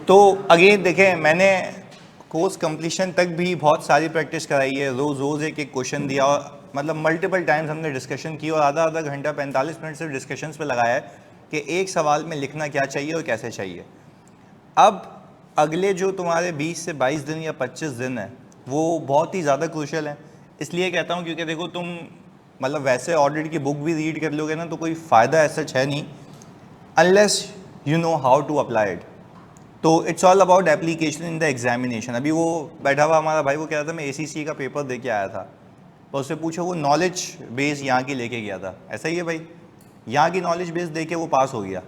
तो अगेन देखें, मैंने कोर्स कंप्लीशन तक भी बहुत सारी प्रैक्टिस कराई है, रोज़ रोज़ एक एक क्वेश्चन दिया, और मतलब मल्टीपल टाइम्स हमने डिस्कशन की और आधा आधा घंटा 45 मिनट सिर्फ डिस्कशंस पे लगाया है कि एक सवाल में लिखना क्या चाहिए और कैसे चाहिए। अब अगले जो तुम्हारे 20 से 22 दिन या 25 दिन है वो बहुत ही ज़्यादा क्रूशल है। इसलिए कहता हूँ क्योंकि देखो तुम मतलब वैसे ऑडिट की बुक भी रीड कर लोगे ना तो कोई फ़ायदा ऐसा है नहीं, unless you know how to apply it. तो it's all about application in the examination. अभी वो बैठा हुआ हमारा भाई वो कह रहा था मैं एसीसी का पेपर दे के आया था, तो उससे पूछो वो नॉलेज बेस यहाँ की लेके गया था, ऐसा ही है भाई, यहाँ की नॉलेज बेस दे के वो पास हो गया।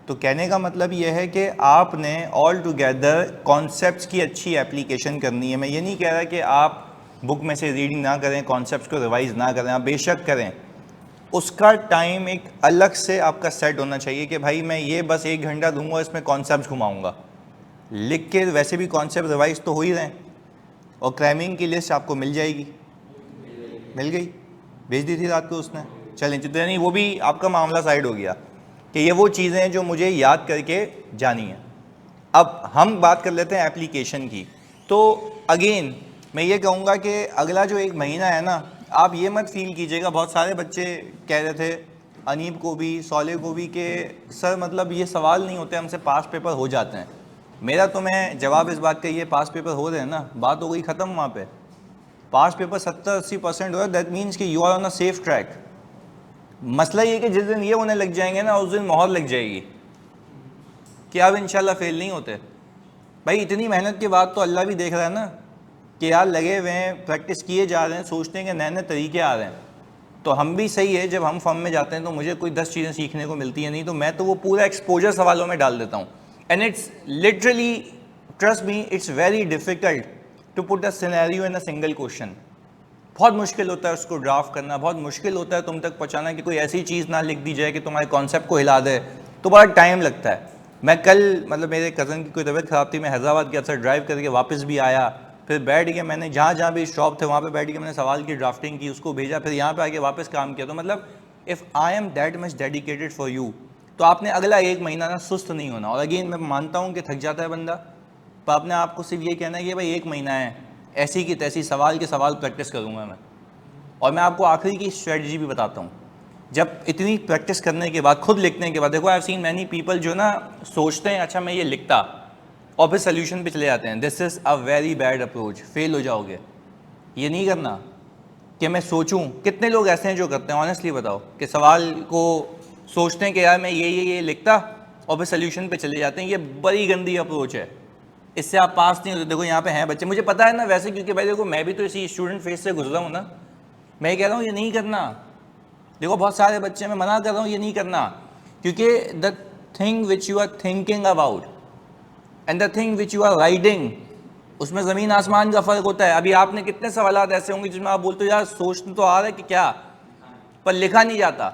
तो कहने का मतलब ये है कि आपने ऑल टुगेदर कॉन्सेप्ट्स की अच्छी एप्लीकेशन करनी है। मैं ये नहीं कह रहा कि आप बुक में से रीडिंग ना करें, कॉन्सेप्ट्स को रिवाइज ना करें, आप बेशक करें, उसका टाइम एक अलग से आपका सेट होना चाहिए कि भाई मैं ये बस 1 घंटा दूंगा, इसमें कॉन्सेप्ट्स घुमाऊंगा। लिख के वैसे भी कॉन्सेप्ट रिवाइज तो हो ही रहे हैं, और क्रैमिंग की लिस्ट आपको मिल जाएगी। मिल गई, भेज दी थी रात को उसने। चलें, तो यानी वो भी आपका मामला साइड हो गया कि ये वो चीज़ें हैं जो मुझे याद करके जानी है। अब हम बात कर लेते हैं एप्लीकेशन की। तो अगेन मैं ये कहूँगा कि अगला जो 1 महीना है ना, आप ये मत फील कीजिएगा, बहुत सारे बच्चे कह रहे थे, अनीब को भी सौले को भी, कि सर मतलब ये सवाल नहीं होते, हमसे पास पेपर हो जाते हैं। मेरा तो मैं जवाब इस बात का ये, पास पेपर हो रहे हैं ना, बात हो गई ख़त्म। वहाँ पे पास पेपर 70-80% हो रहा है, दैट मीन्स कि you are on a safe track. मसला ये कि जिस दिन ये होने लग जाएंगे ना, उस दिन मोहर लग जाएगी कि अब इंशाल्लाह फेल नहीं होते। भाई इतनी मेहनत के बाद तो अल्लाह भी देख रहा है ना कि यार लगे हुए हैं, प्रैक्टिस किए जा रहे हैं, सोचते हैं कि नए नए तरीके आ रहे हैं। तो हम भी सही है, जब हम फॉर्म में जाते हैं तो मुझे कोई 10 चीज़ें सीखने को मिलती हैं, नहीं तो मैं तो वो पूरा एक्सपोजर सवालों में डाल देता हूँ। And it's literally, trust me, it's very difficult to put a scenario in a single question. बहुत मुश्किल होता है उसको ड्राफ्ट करना, बहुत मुश्किल होता है तुम तक पहुँचाना कि कोई ऐसी चीज़ ना लिख दी जाए कि तुम्हारे कॉन्सेप्ट को हिला दे, तो बड़ा टाइम लगता है। मैं कल मतलब मेरे कज़न की कोई तबीयत ख़राब थी, मैं हैदराबाद गया था, ड्राइव करके वापस भी आया, फिर बैठ गया, मैंने जहाँ जहाँ भी शॉप थे वहाँ पे बैठ के मैंने सवाल की ड्राफ्टिंग की, उसको भेजा, फिर यहाँ पे आके वापस काम किया। तो मतलब if I am that much dedicated for you, तो आपने अगला 1 महीना ना सुस्त नहीं होना। और अगेन मैं मानता हूँ कि थक जाता है बंदा, पर अपने आप को सिर्फ ये कहना है कि भाई 1 महीना है, ऐसी की तैसी सवाल के सवाल प्रैक्टिस करूँगा मैं। और मैं आपको आखिरी की स्ट्रेटजी भी बताता हूँ। जब इतनी प्रैक्टिस करने के बाद, खुद लिखने के बाद, देखो I have seen many people जो ना सोचते हैं अच्छा मैं ये लिखता, और फिर सोल्यूशन पे चले जाते हैं। This is a very bad approach, fail हो जाओगे। ये नहीं करना कि मैं सोचूं। कितने लोग ऐसे हैं जो करते हैं, ऑनेस्टली बताओ, कि सवाल को सोचते हैं कि यार मैं ये लिखता, और फिर सोल्यूशन पे चले जाते हैं। ये बड़ी गंदी अप्रोच है, इससे आप पास नहीं होते। देखो यहाँ पे हैं बच्चे, मुझे पता है ना वैसे, क्योंकि भाई देखो मैं भी तो इसी स्टूडेंट फेज से गुजरा हूँ ना। मैं ये कह रहा हूँ ये नहीं करना। देखो बहुत सारे बच्चे, मैं मना कर रहा हूँ ये नहीं करना, क्योंकि the thing which you are thinking about and the thing which you are writing, उसमें ज़मीन आसमान का फ़र्क होता है। अभी आपने कितने सवाल ऐसे होंगे जिसमें आप बोलते हो यार सोच तो आ रहा है कि क्या, पर लिखा नहीं जाता।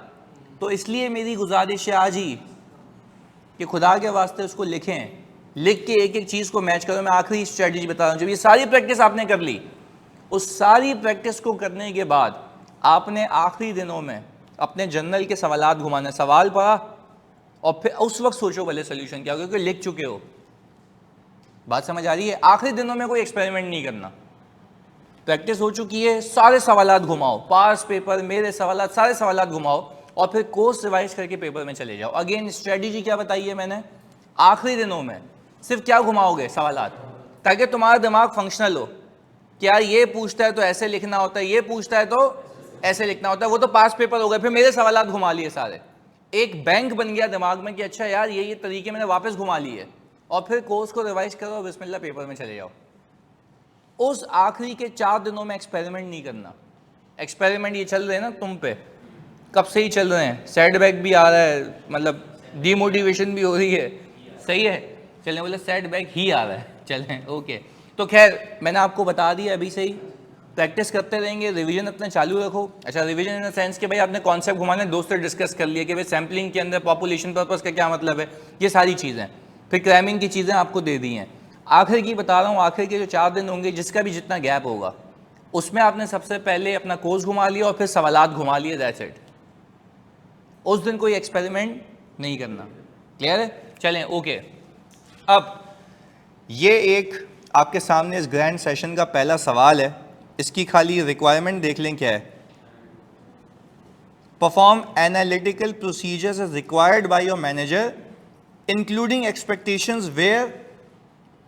तो इसलिए मेरी गुजारिश है आज ही कि खुदा के वास्ते उसको लिखें, लिख के एक एक चीज़ को मैच करो। मैं आखिरी स्ट्रेटजी बता रहा हूँ, जब ये सारी प्रैक्टिस आपने कर ली, उस सारी प्रैक्टिस को करने के बाद आपने आखिरी दिनों में अपने जर्नल के सवालात घुमाने, सवाल पढ़ा और फिर उस वक्त सोचो भले सोल्यूशन क्या, क्योंकि लिख चुके हो। बात समझ आ रही है? आखिरी दिनों में कोई एक्सपेरिमेंट नहीं करना, प्रैक्टिस हो चुकी है, सारे सवालात घुमाओ, पास पेपर, मेरे सवालात, सारे सवालात घुमाओ, और फिर कोर्स रिवाइज करके पेपर में चले जाओ। अगेन स्ट्रेटजी क्या बताई है मैंने, आखिरी दिनों में सिर्फ क्या घुमाओगे, सवालात, ताकि तुम्हारा दिमाग फंक्शनल हो कि यार ये पूछता है तो ऐसे लिखना होता है, ये पूछता है तो ऐसे लिखना होता है। वो तो पास पेपर हो गए, फिर मेरे सवालात घुमा लिए सारे, एक बैंक बन गया दिमाग में कि अच्छा यार ये तरीके मैंने वापस घुमा लिए, और फिर कोर्स को रिवाइज करो और बिस्मिल्लाह पेपर में चले जाओ। उस आखिरी के 4 दिनों में एक्सपेरिमेंट नहीं करना। एक्सपेरिमेंट ये चल रहे हैं ना तुम पे, कब से ही चल रहे हैं, सेटबैक भी आ रहा है, मतलब डीमोटिवेशन भी हो रही है, सही है, चलें, बोले सेटबैक ही आ रहा है, चलें ओके। तो खैर मैंने आपको बता दिया अभी से ही, प्रैक्टिस करते रहेंगे, रिवीजन अपना चालू रखो। अच्छा, रिवीजन इन द सेंस कि भाई आपने कॉन्सेप्ट घुमाने, दोस्तों डिस्कस कर लिए कि भाई सैम्पलिंग के अंदर पॉपुलेशन पर्पस का क्या मतलब है, ये सारी चीज़ें, फिर क्रैमिंग की चीज़ें आपको दे दी हैं। आखिर की बता रहा हूँ, आखिर के जो 4 दिन होंगे, जिसका भी जितना गैप होगा, उसमें आपने सबसे पहले अपना कोर्स घुमा लिया और फिर सवालात घुमा लिए, दैट्स इट। उस दिन कोई एक्सपेरिमेंट नहीं करना, क्लियर है? चलें ओके। अब ये एक आपके सामने इस ग्रैंड सेशन का पहला सवाल है, इसकी खाली रिक्वायरमेंट देख लें क्या है। Perform analytical procedures as required by your manager including expectations where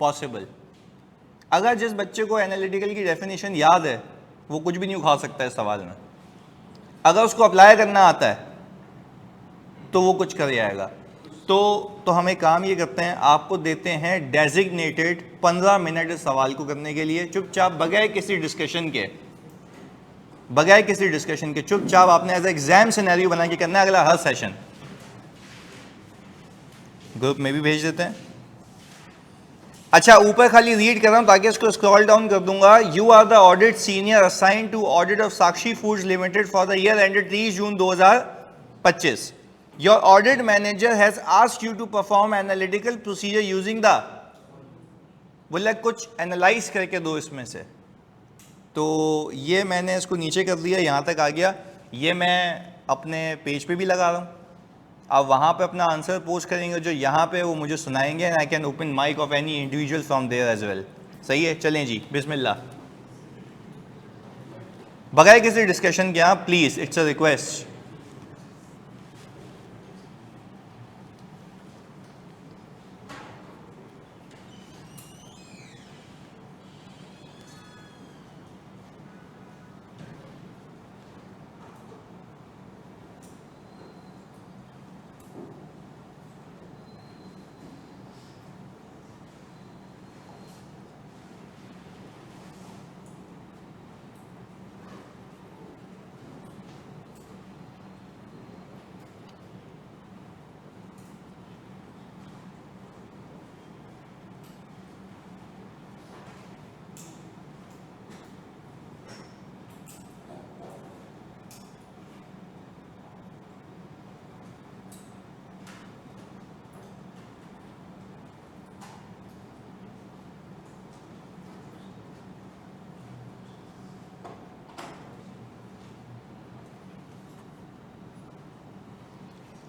possible. अगर जिस बच्चे को एनालिटिकल की डेफिनेशन याद है वो कुछ भी नहीं उठा सकता है इस सवाल में, अगर उसको अप्लाई करना आता है तो वो कुछ कर जाएगा। तो हम एक काम ये करते हैं, आपको देते हैं डेजिग्नेटेड 15 मिनट इस सवाल को करने के लिए, चुपचाप बगैर किसी डिस्कशन के, चुपचाप आपने एज एग्जाम सिनेरियो बना के करना है अगला हर सेशन। ग्रुप में भी भेज देते हैं। अच्छा, ऊपर खाली रीड कर रहा हूं ताकि इसको स्क्रॉल डाउन कर दूंगा। You are the audit senior assigned to audit of Sakshi Foods Limited for the year ended 30 June 2025। Your audit manager has asked you to perform analytical procedure using the, बोला कुछ analyse करके दो इसमें से। तो ये मैंने इसको नीचे कर दिया, यहाँ तक आ गया। ये मैं अपने पेज पे भी लगा रहा हूँ, आप वहाँ पे अपना आंसर पोस्ट करेंगे, जो यहाँ पे वो मुझे सुनाएंगे and I can open mic of any individual from there as well. सही है, चलें जी, बिस्मिल्लाह। बगैर किसी डिस्कशन के, आप please, it's a request.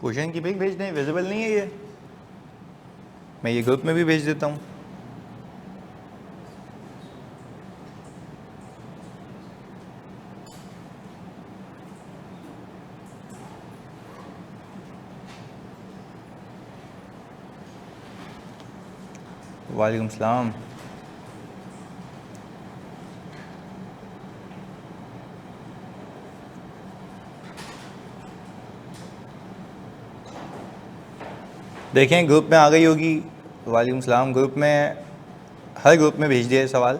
Question की पिक भेज दें, विजिबल नहीं है ये, मैं ये ग्रुप में भी भेज देता हूँ। वालेकुम सलाम। देखें ग्रुप में आ गई होगी। वालेकुम सलाम। ग्रुप में, हर ग्रुप में भेज दिया है सवाल।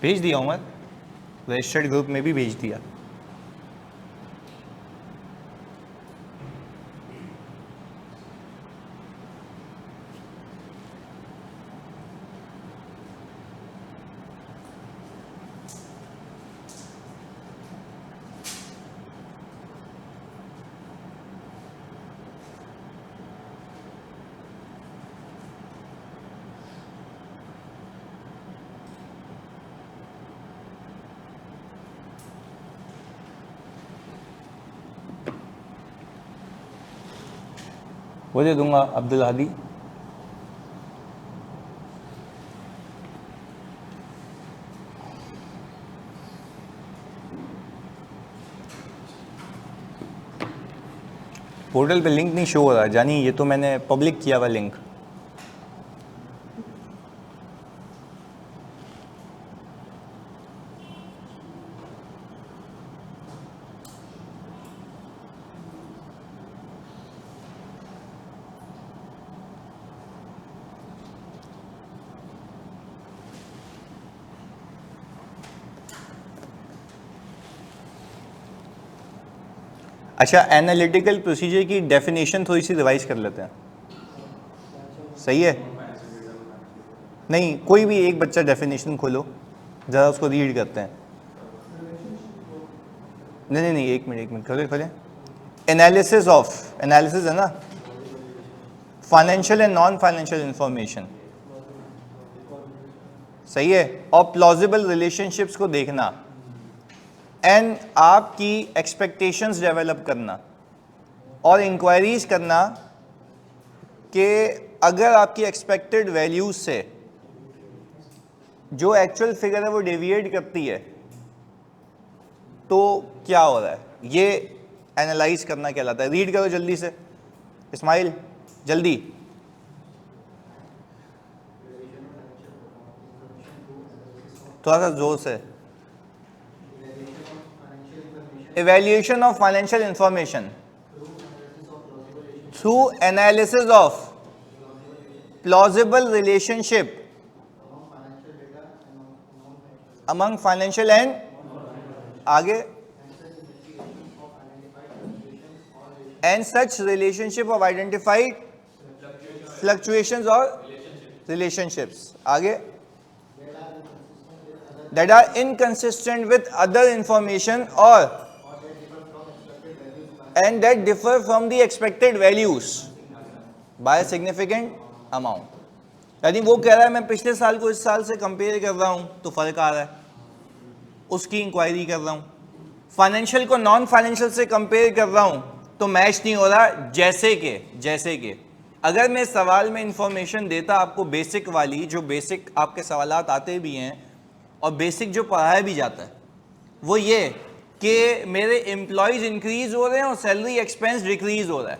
भेज दिया उमर, रजिस्टर्ड ग्रुप में भी भेज दिया। वो दे दूंगा अब्दुल हादी। पोर्टल पे लिंक नहीं शो हो रहा जानी, ये तो मैंने पब्लिक किया हुआ लिंक। अच्छा, एनालिटिकल प्रोसीजर की डेफिनेशन थोड़ी सी रिवाइज कर लेते हैं। सही है, नहीं, कोई भी एक बच्चा डेफिनेशन खोलो ज़रा, उसको रीड करते हैं। नहीं, एक मिनट खोले। एनालिसिस है ना, financial and non financial information, सही है। और प्लॉजिबल रिलेशनशिप्स को देखना एंड आपकी एक्सपेक्टेशंस डेवलप करना और इंक्वायरीज करना कि अगर आपकी एक्सपेक्टेड वैल्यूज से जो एक्चुअल फिगर है वो डेविएट करती है तो क्या हो रहा है, ये एनालाइज करना कहलाता है। रीड करो जल्दी से इस्माइल, जल्दी। थोड़ा सा जोर से। Evaluation of financial information through analysis of plausible relationship among financial and आगे and such relationship of identified fluctuations और रिलेशनशिप्स आगे that are inconsistent with other information or and that differ from the expected values by a significant amount। यानी वो कह रहा है मैं पिछले साल को इस साल से कंपेयर कर रहा हूं तो फर्क आ रहा है, उसकी इंक्वायरी कर रहा हूं। फाइनेंशियल को नॉन फाइनेंशियल से कंपेयर कर रहा हूं तो मैच नहीं हो रहा। जैसे कि अगर मैं सवाल में इंफॉर्मेशन देता आपको बेसिक वाली, जो बेसिक आपके सवालात आते भी हैं और बेसिक जो पढ़ाया भी जाता है, वो ये कि मेरे एम्प्लॉयज इंक्रीज हो रहे हैं और सैलरी एक्सपेंस डिक्रीज हो रहा है,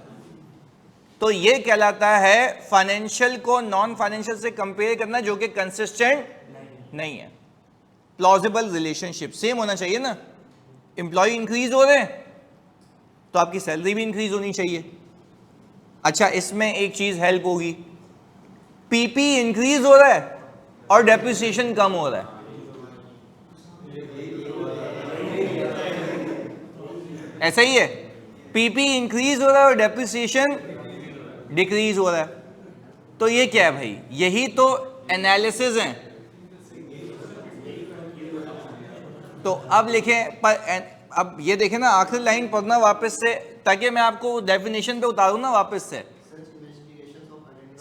तो ये कहलाता है फाइनेंशियल को नॉन फाइनेंशियल से कंपेयर करना जो कि कंसिस्टेंट नहीं है। प्लॉजिबल रिलेशनशिप सेम होना चाहिए ना, एम्प्लॉय इंक्रीज हो रहे हैं तो आपकी सैलरी भी इंक्रीज होनी चाहिए। अच्छा, इसमें एक चीज हेल्प होगी, पीपी इंक्रीज हो रहा है और डेप्रिसिएशन कम हो रहा है, ऐसा ही है। पीपी इंक्रीज हो रहा है और डेप्रिसिएशन डिक्रीज हो रहा है, तो ये क्या है भाई, यही तो एनालिसिस है। तो अब लिखें पर, अब ये देखें ना, आखिरी लाइन पढ़ना वापस से ताकि मैं आपको डेफिनेशन पे उतारूं ना वापस से।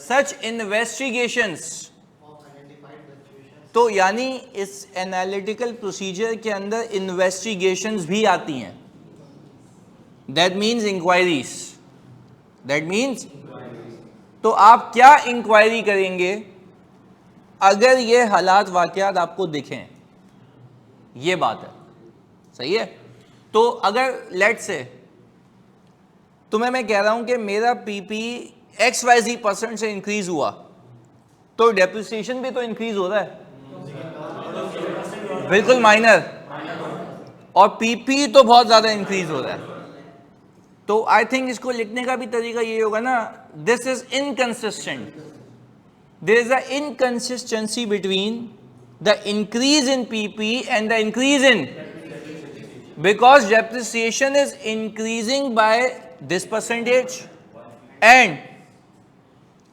सच इन्वेस्टिगेशंस, तो यानी इस एनालिटिकल प्रोसीजर के अंदर इन्वेस्टिगेशंस भी आती हैं। That means inquiries, that means, तो आप क्या इंक्वायरी करेंगे अगर ये हालात वाकयात आपको दिखें, ये बात है, सही है। तो अगर लेट से तुम्हें मैं कह रहा हूं कि मेरा पीपी XYZ% से इंक्रीज हुआ तो डेप्रिसिएशन भी तो इंक्रीज हो रहा है, बिल्कुल माइनर, और पीपी तो बहुत ज्यादा इंक्रीज हो रहा है। तो आई थिंक इसको लिखने का भी तरीका ये होगा ना, this is inconsistent, there is a inconsistency between the increase in PP and the increase in, because depreciation is increasing by this percentage and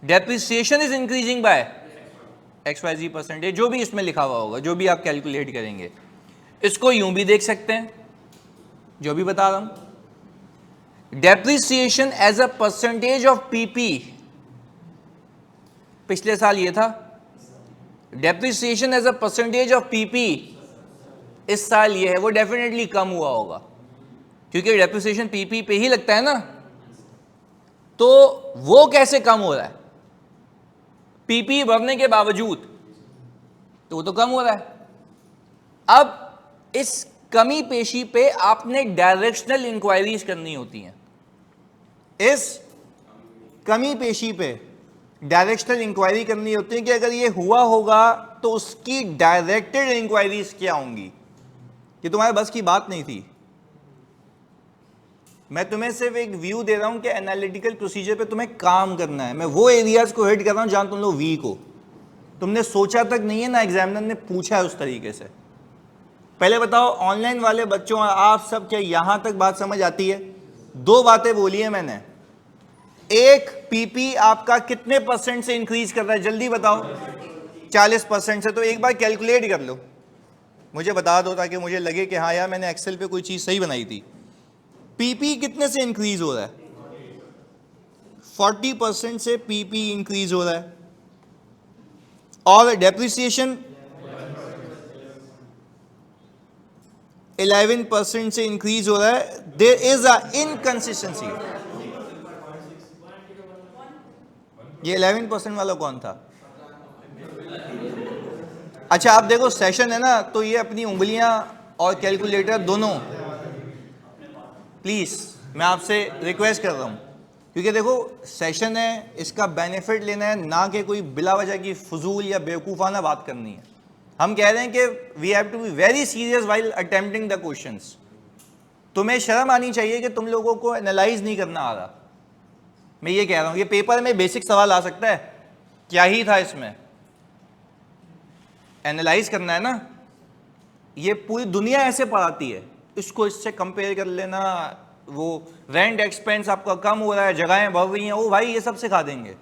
depreciation is increasing by XYZ percentage, जो भी इसमें लिखा हुआ होगा, जो भी आप कैलकुलेट करेंगे। इसको यूं भी देख सकते हैं, जो भी बता रहा हूं, depreciation as a percentage of PP, पिछले साल ये था, depreciation as a percentage of PP इस साल ये है, वो डेफिनेटली कम हुआ होगा क्योंकि डेप्रिसिएशन पीपी पे ही लगता है ना। तो वो कैसे कम हो रहा है, पीपी भरने के बावजूद, तो वो तो कम हो रहा है। अब इस कमी पेशी पे आपने डायरेक्शनल इंक्वायरीज करनी होती हैं, इस कमी पेशी पे डायरेक्शनल इंक्वायरी करनी होती है कि अगर ये हुआ होगा तो उसकी डायरेक्टेड इंक्वायरीज क्या होंगी। ये तुम्हारे बस की बात नहीं थी, मैं तुम्हें सिर्फ एक व्यू दे रहा हूं कि एनालिटिकल प्रोसीजर पे तुम्हें काम करना है। मैं वो एरियाज को हिट कर रहा हूं जहां तुम लोग वीक हो, तुमने सोचा तक नहीं है ना, एग्जामिनर ने पूछा है उस तरीके से। पहले बताओ ऑनलाइन वाले बच्चों, आप सब क्या यहां तक बात समझ आती है? दो बातें बोली है मैंने, एक पीपी आपका कितने % से इंक्रीज कर रहा है, जल्दी बताओ। 40% से, तो एक बार कैलकुलेट कर लो, मुझे बता दो ताकि मुझे लगे कि हाँ यार मैंने एक्सेल पे कोई चीज़ सही बनाई थी। पीपी कितने से इंक्रीज हो रहा है? 40% से पीपी इंक्रीज हो रहा है। और डेप्रिसिएशन 11% से इंक्रीज हो रहा है। There is a inconsistency. ये 11% वाला कौन था? अच्छा आप देखो सेशन है ना, तो ये अपनी उंगलियां और कैलकुलेटर दोनों, प्लीज मैं आपसे रिक्वेस्ट कर रहा हूं, क्योंकि देखो सेशन है, इसका बेनिफिट लेना है, ना कि कोई बिला वजह की फजूल या बेवकूफ़ाना बात करनी है। हम कह रहे हैं कि we have to be very serious while attempting the questions. तुम्हें शर्म आनी चाहिए कि तुम लोगों को एनालाइज नहीं करना आ रहा। मैं ये कह रहा हूं, ये पेपर में बेसिक सवाल आ सकता है, क्या ही था इसमें, एनालाइज करना है ना। ये पूरी दुनिया ऐसे पढ़ाती है, इसको इससे कंपेयर कर लेना, वो रेंट एक्सपेंस आपका कम हो रहा है, जगहें बढ़ रही हैं, वो भाई ये सब सिखा देंगे।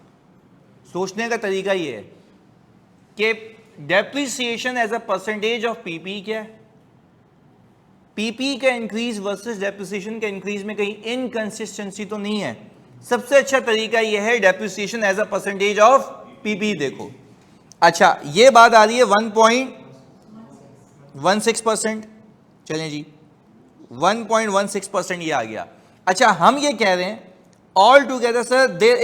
सोचने का तरीका ये है कि depreciation as a percentage of PP क्या है, पीपी का इंक्रीज वर्सेस डेप्रिसिएशन का इंक्रीज में कहीं इनकंसिस्टेंसी तो नहीं है। सबसे अच्छा तरीका यह है depreciation as a percentage of PP देखो। अच्छा ये बात आ रही है 1.16%, चलें जी 1.16% ये आ गया। अच्छा हम ये कह रहे हैं all together sir there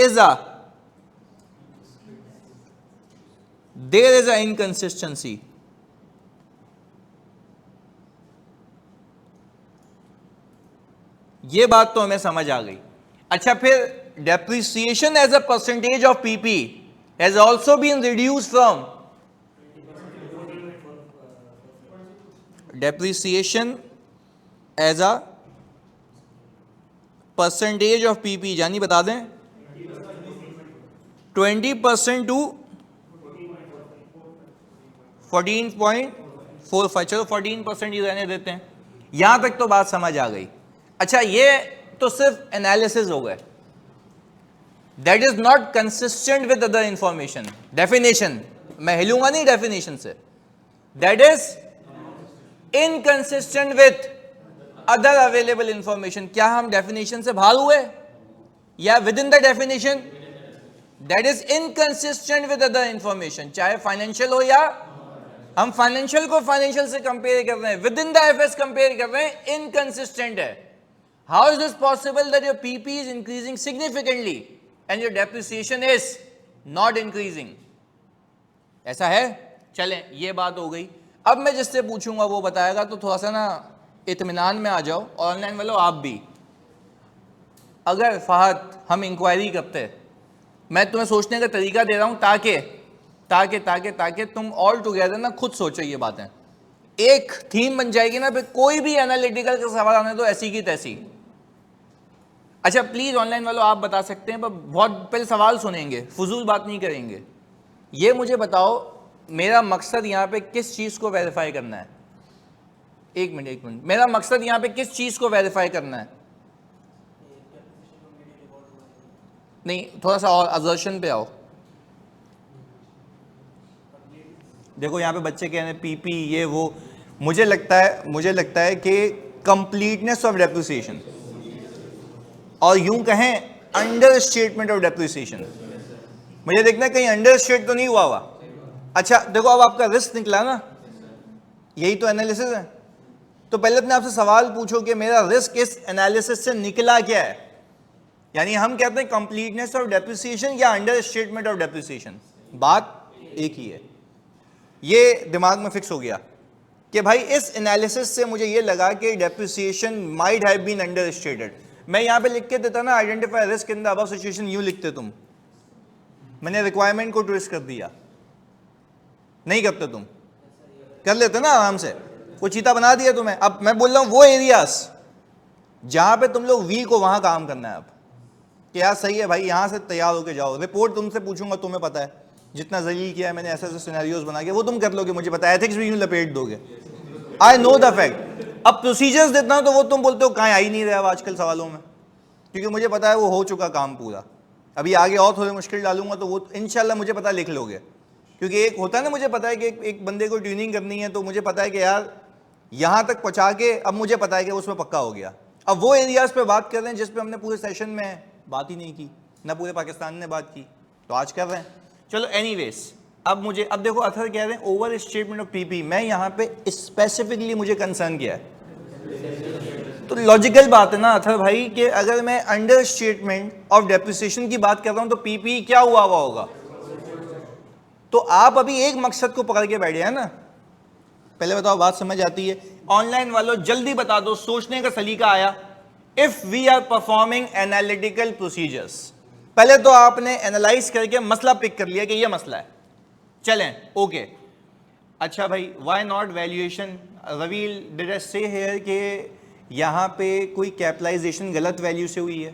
is a inconsistency. ये बात तो हमें समझ आ गई। अच्छा फिर depreciation as a percentage of PP has also been reduced from depreciation as a percentage of PP, जानी बता दें 20% टू 14.45, चलो 14% ही रहने देते हैं। यहां तक तो बात समझ आ गई। अच्छा ये तो सिर्फ एनालिसिस हो गए, that is not consistent with other information. Definition मैं हिलूंगा नहीं डेफिनेशन से, that is inconsistent with other available information. क्या हम डेफिनेशन से बाहर हुए या with in the definition? That is inconsistent with other information, चाहे फाइनेंशियल हो या हम फाइनेंशियल को फाइनेंशियल से कंपेयर कर रहे हैं, with in the FS compare कर रहे हैं, इनकंसिस्टेंट है। How is this possible that your PP is increasing significantly and your depreciation is not increasing? ऐसा है। चलें ये बात हो गई। अब मैं जिससे पूछूंगा वो बताएगा, तो थोड़ा सा ना इत्मीनान में आ जाओ। ऑनलाइन वालों आप भी, अगर फहद हम इंक्वायरी करते, मैं तुम्हें सोचने का तरीका दे रहा हूं ताकि ताकि ताकि ताकि तुम ऑल टुगेदर ना खुद सोचो ये बातें, एक थीम बन जाएगी ना, फिर कोई भी एनालिटिकल का सवाल आने तो ऐसी की तैसी। अच्छा प्लीज ऑनलाइन वालों आप बता सकते हैं, पर बहुत पहले सवाल सुनेंगे, फजूल बात नहीं करेंगे। ये मुझे बताओ मेरा मकसद यहाँ पे किस चीज को वेरीफाई करना है? एक मिनट, मेरा मकसद यहाँ पे किस चीज को वेरीफाई करना है? नहीं थोड़ा सा और असर्शन पे आओ। देखो यहाँ पे बच्चे कह रहे हैं पीपी ये वो, मुझे लगता है कि कंप्लीटनेस ऑफ डेप्रिसिएशन, और यूं कहें अंडर स्टेटमेंट ऑफ डेप्रिसिएशन। मुझे देखना है कहीं अंडर स्टेट तो नहीं हुआ हुआ। अच्छा देखो अब आपका रिस्क निकला ना, यही तो एनालिसिस है। तो पहले अपने आपसे सवाल पूछो कि मेरा रिस्क इस एनालिसिस से निकला क्या है। यानी हम कहते हैं कंप्लीटनेस ऑफ डेप्रिसिएशन या अंडर स्टेटमेंट ऑफ डेप्रिसिएशन, बात एक ही है। ये दिमाग में फिक्स हो गया कि भाई इस एनालिसिस से मुझे ये लगा कि depreciation might have been understated. मैं यहाँ पे लिख के देता ना identify risk in the above situation, यूं लिखते तुम, मैंने रिक्वायरमेंट को ट्विस्ट कर दिया। नहीं करते तुम, कर लेते ना आराम से, कोई चीता बना दिया तुम्हें। अब मैं बोल रहा हूं वो एरियाज जहां पे तुम लोग वीक हो वहां काम करना है। अब कि यार सही है भाई, यहां से तैयार होके जाओ, रिपोर्ट तुमसे पूछूंगा, तुम्हें पता है जितना जलील किया है मैंने, ऐसे ऐसे सिनेरियोज बना के वो तुम कर लोगे, मुझे पता है, एथिक्स भी यूं लपेट दोगे, आई नो द फैक्ट। अब प्रोसीजर्स देता हूं तो वो तुम बोलते हो कहाँ आ ही नहीं रहा आजकल सवालों में, क्योंकि मुझे पता है वो हो चुका काम पूरा। अभी आगे और थोड़े मुश्किल डालूंगा तो वो इंशाल्लाह मुझे पता लिख लोगे। क्योंकि एक होता है ना, मुझे पता है कि एक बंदे को ट्यूनिंग करनी है, तो मुझे पता है कि यार यहाँ तक पहुँचा के अब मुझे पता है कि उसमें पक्का हो गया। अब वो एरियाज पे बात कर रहे हैं जिस पे हमने पूरे सेशन में बात ही नहीं की, ना पूरे पाकिस्तान ने बात की, तो आज कर रहे हैं। चलो एनीवेज, अब देखो अथर कह रहे हैं ओवर स्टेटमेंट ऑफ पीपी। मैं यहाँ पे स्पेसिफिकली मुझे कंसर्न किया है, तो लॉजिकल बात है ना अथर भाई कि अगर मैं अंडर स्टेटमेंट ऑफ डेप्रिसिएशन की बात कर रहा हूं तो पीपी क्या हुआ होगा। तो आप अभी एक मकसद को पकड़ के बैठे हैं ना। पहले बताओ, बात समझ आती है? ऑनलाइन वालों जल्दी बता दो, सोचने का सलीका आया। If we are performing analytical procedures, पहले तो आपने एनालाइज करके मसला पिक कर लिया कि यह मसला है, चलें ओके। अच्छा भाई, व्हाई नॉट वैल्यूएशन? रवील डिड आई से हियर कि यहां पे कोई कैपिटलाइजेशन गलत वैल्यू से हुई है,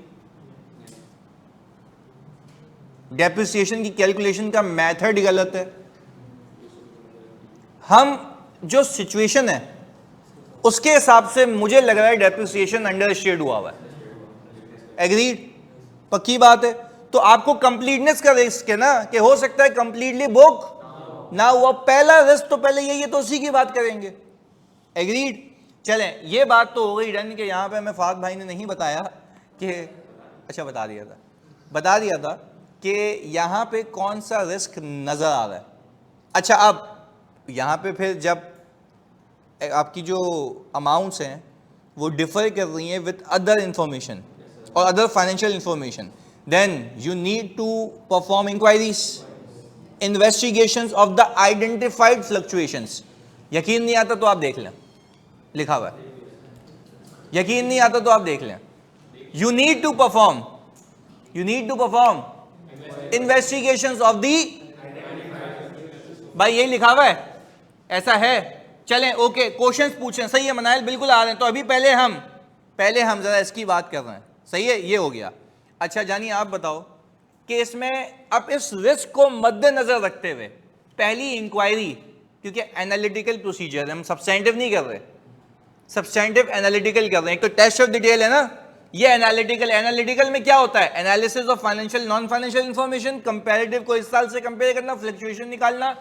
डेप्रिसिएशन की कैलकुलेशन का मेथड गलत है। हम जो सिचुएशन है उसके हिसाब से मुझे लग रहा है डेप्रिसिएशन अंडर स्टेट हुआ है। एग्रीड? पक्की बात है। तो आपको कंप्लीटनेस का रिस्क है ना, कि हो सकता है कंप्लीटली बुक ना हुआ। पहला रिस्क तो पहले यही है, तो उसी की बात करेंगे। एग्रीड? चलें, ये बात तो हो गई डन कि यहाँ पे हमें फाद भाई ने नहीं बताया कि, अच्छा बता दिया था कि यहाँ पे कौन सा रिस्क नजर आ रहा है। अच्छा, अब यहाँ पे फिर जब आपकी जो अमाउंट्स हैं वो डिफर कर रही हैं विद अदर इंफॉर्मेशन और other financial information, then you need to perform inquiries, investigations of the identified fluctuations. यकीन नहीं आता तो आप देख लें, लिखा हुआ है। यकीन नहीं आता तो आप देख लें। You need to perform investigations of the, भाई यही लिखा हुआ है, ऐसा है। चलें ओके, क्वेश्चंस पूछें। सही है मनाइल, बिल्कुल आ रहे हैं। तो अभी पहले हम जरा इसकी बात कर रहे हैं। सही है, ये हो गया। अच्छा जानिए, आप बताओ कि इसमें अब इस रिस्क को मद्देनजर रखते हुए पहली इंक्वायरी, क्योंकि एनालिटिकल प्रोसीजर हम सब्सटेंटिव नहीं कर रहे, सब्सटेंटिव एनालिटिकल कर रहे हैं। तो टेस्ट ऑफ डिटेल है ना, ये एनालिटिकल में क्या होता है? Analysis of financial non financial information, comparative को इस साल से कंपेयर करना, फ्लक्चुएशन निकालना,